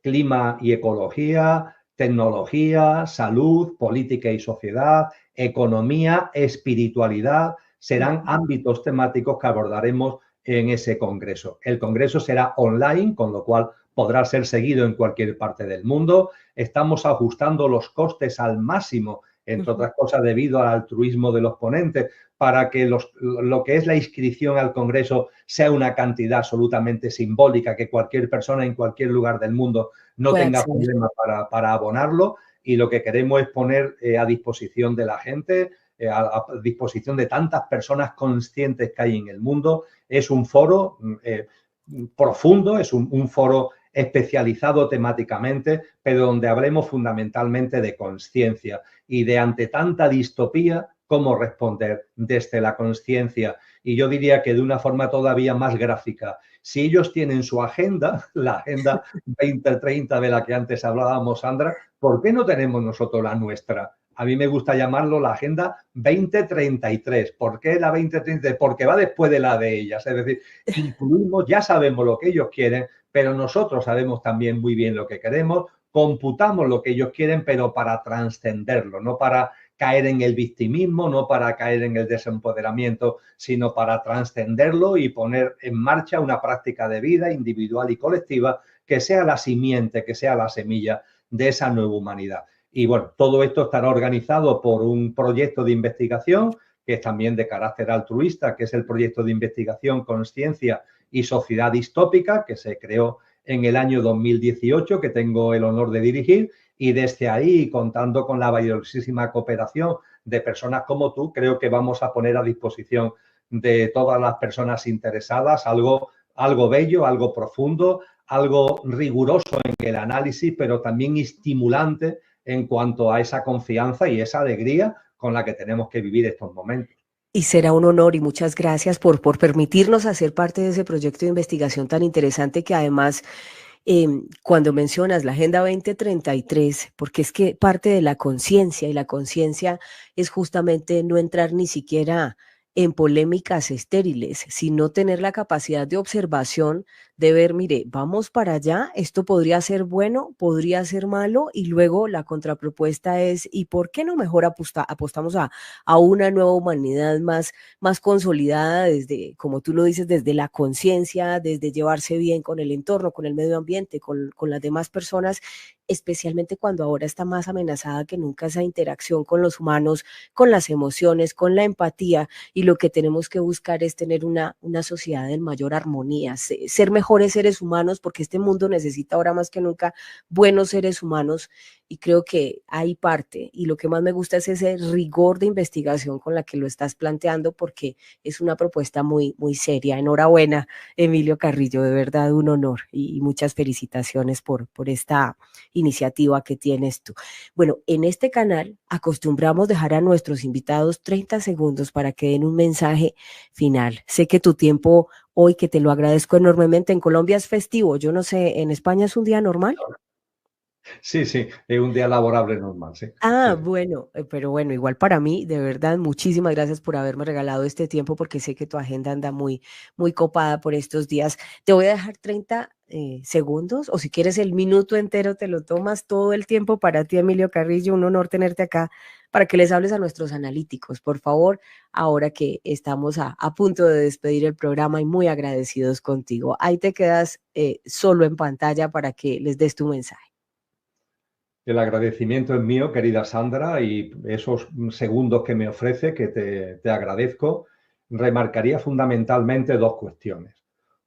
clima y ecología, tecnología, salud, política y sociedad, economía, espiritualidad, serán ámbitos temáticos que abordaremos en ese congreso. El congreso será online, con lo cual podrá ser seguido en cualquier parte del mundo. Estamos ajustando los costes al máximo, entre otras cosas debido al altruismo de los ponentes, para que lo que es la inscripción al congreso sea una cantidad absolutamente simbólica, que cualquier persona en cualquier lugar del mundo no tenga problema para abonarlo. Y lo que queremos es poner a disposición de la gente, a disposición de tantas personas conscientes que hay en el mundo. Es un foro profundo, es un foro especializado temáticamente, pero donde hablemos fundamentalmente de conciencia y de, ante tanta distopía, cómo responder desde la conciencia. Y yo diría que de una forma todavía más gráfica. Si ellos tienen su agenda, la Agenda 2030 de la que antes hablábamos, Sandra, ¿por qué no tenemos nosotros la nuestra? A mí me gusta llamarlo la Agenda 2033. ¿Por qué la 2033? Porque va después de la de ellas. Es decir, incluimos, ya sabemos lo que ellos quieren, pero nosotros sabemos también muy bien lo que queremos, computamos lo que ellos quieren, pero para trascenderlo, no para caer en el victimismo, no para caer en el desempoderamiento, sino para trascenderlo y poner en marcha una práctica de vida individual y colectiva que sea la simiente, que sea la semilla de esa nueva humanidad. Y bueno, todo esto estará organizado por un proyecto de investigación que es también de carácter altruista, que es el proyecto de investigación Conciencia y Sociedad Distópica, que se creó en el año 2018, que tengo el honor de dirigir, y desde ahí, contando con la valiosísima cooperación de personas como tú, creo que vamos a poner a disposición de todas las personas interesadas algo bello, algo profundo, algo riguroso en el análisis, pero también estimulante en cuanto a esa confianza y esa alegría con la que tenemos que vivir estos momentos. Y será un honor y muchas gracias por permitirnos hacer parte de ese proyecto de investigación tan interesante que además, cuando mencionas la Agenda 2033, porque es que parte de la conciencia, y la conciencia es justamente no entrar ni siquiera en polémicas estériles, sino tener la capacidad de observación de ver, mire, vamos para allá, esto podría ser bueno, podría ser malo, y luego la contrapropuesta es, ¿y por qué no mejor apostamos a una nueva humanidad más consolidada desde, como tú lo dices, desde la conciencia, desde llevarse bien con el entorno, con el medio ambiente, con las demás personas, especialmente cuando ahora está más amenazada que nunca esa interacción con los humanos, con las emociones, con la empatía, y lo que tenemos que buscar es tener una sociedad en mayor armonía, ser mejores seres humanos, porque este mundo necesita ahora más que nunca buenos seres humanos, y creo que hay parte, y lo que más me gusta es ese rigor de investigación con la que lo estás planteando, porque es una propuesta muy, muy seria. Enhorabuena, Emilio Carrillo, de verdad un honor, y muchas felicitaciones por esta iniciativa que tienes tú. Bueno, en este canal acostumbramos dejar a nuestros invitados 30 segundos para que den un mensaje final. Sé que tu tiempo hoy, que te lo agradezco enormemente, en Colombia es festivo, yo no sé, ¿en España es un día normal? Sí, es un día laborable normal, sí. Ah, Sí. bueno, pero bueno, igual para mí, de verdad, muchísimas gracias por haberme regalado este tiempo, porque sé que tu agenda anda muy, muy copada por estos días. Te voy a dejar 30 segundos, o si quieres el minuto entero, te lo tomas, todo el tiempo para ti, Emilio Carrillo. Un honor tenerte acá para que les hables a nuestros analíticos, por favor, ahora que estamos a punto de despedir el programa y muy agradecidos contigo. Ahí te quedas solo en pantalla para que les des tu mensaje. El agradecimiento es mío, querida Sandra, y esos segundos que me ofrece, que te agradezco, remarcaría fundamentalmente dos cuestiones.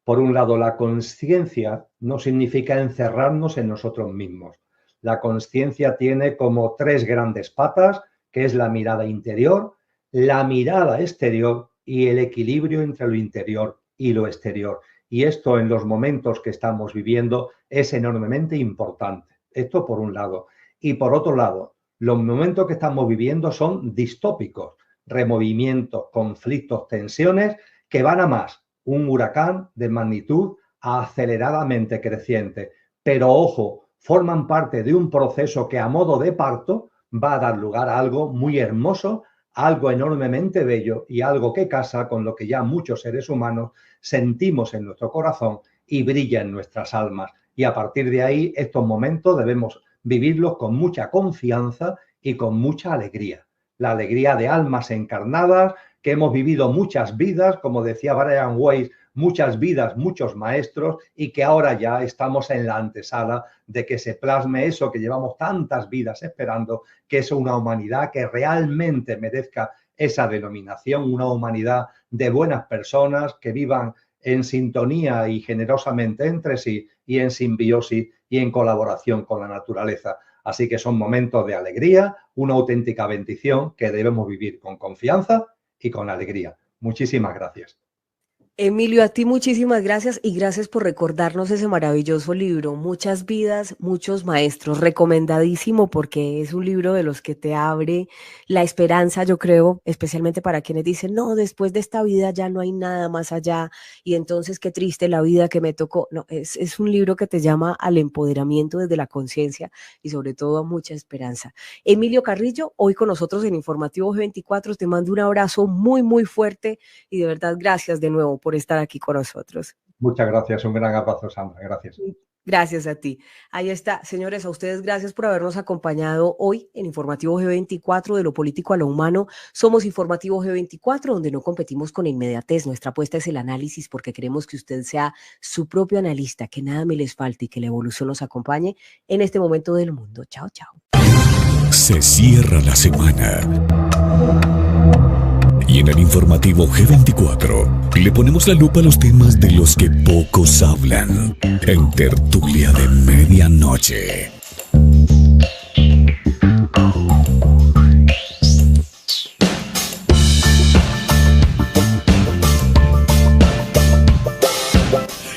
Por un lado, la conciencia no significa encerrarnos en nosotros mismos. La conciencia tiene como tres grandes patas, que es la mirada interior, la mirada exterior y el equilibrio entre lo interior y lo exterior. Y esto, en los momentos que estamos viviendo, es enormemente importante. Esto por un lado. Y por otro lado, los momentos que estamos viviendo son distópicos, removimientos, conflictos, tensiones que van a más. Un huracán de magnitud aceleradamente creciente. Pero ojo, forman parte de un proceso que a modo de parto va a dar lugar a algo muy hermoso, algo enormemente bello y algo que casa con lo que ya muchos seres humanos sentimos en nuestro corazón y brilla en nuestras almas. Y a partir de ahí, estos momentos debemos vivirlos con mucha confianza y con mucha alegría. La alegría de almas encarnadas, que hemos vivido muchas vidas, como decía Brian Weiss, muchas vidas, muchos maestros, y que ahora ya estamos en la antesala de que se plasme eso que llevamos tantas vidas esperando, que es una humanidad que realmente merezca esa denominación, una humanidad de buenas personas que vivan en sintonía y generosamente entre sí y en simbiosis y en colaboración con la naturaleza. Así que son momentos de alegría, una auténtica bendición que debemos vivir con confianza y con alegría. Muchísimas gracias. Emilio, a ti muchísimas gracias, y gracias por recordarnos ese maravilloso libro, Muchas vidas, muchos maestros, recomendadísimo, porque es un libro de los que te abre la esperanza, yo creo, especialmente para quienes dicen, no, después de esta vida ya no hay nada más allá, y entonces qué triste la vida que me tocó. No, es un libro que te llama al empoderamiento desde la conciencia y sobre todo a mucha esperanza. Emilio Carrillo, hoy con nosotros en Informativo G24, te mando un abrazo muy, muy fuerte, y de verdad gracias de nuevo por estar aquí con nosotros. Muchas gracias, un gran abrazo, Sandra. Gracias. Gracias a ti. Ahí está, señores, a ustedes gracias por habernos acompañado hoy en Informativo G24, de lo político a lo humano. Somos Informativo G24, donde no competimos con inmediatez. Nuestra apuesta es el análisis, porque queremos que usted sea su propio analista, que nada me les falte y que la evolución nos acompañe en este momento del mundo. Chao, chao. Se cierra la semana. Y en el Informativo G24 le ponemos la lupa a los temas de los que pocos hablan, en Tertulia de Medianoche.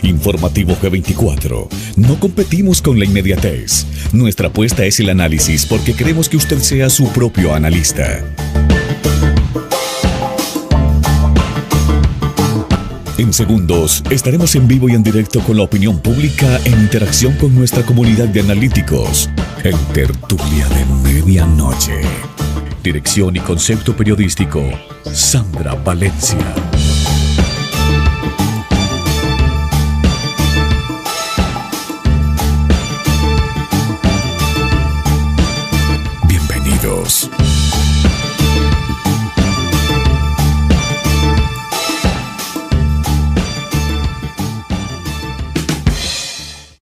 Informativo G24. No competimos con la inmediatez. Nuestra apuesta es el análisis, porque queremos que usted sea su propio analista. En segundos estaremos en vivo y en directo con la opinión pública en interacción con nuestra comunidad de analíticos en Tertulia de Medianoche. Dirección y concepto periodístico, Sandra Valencia.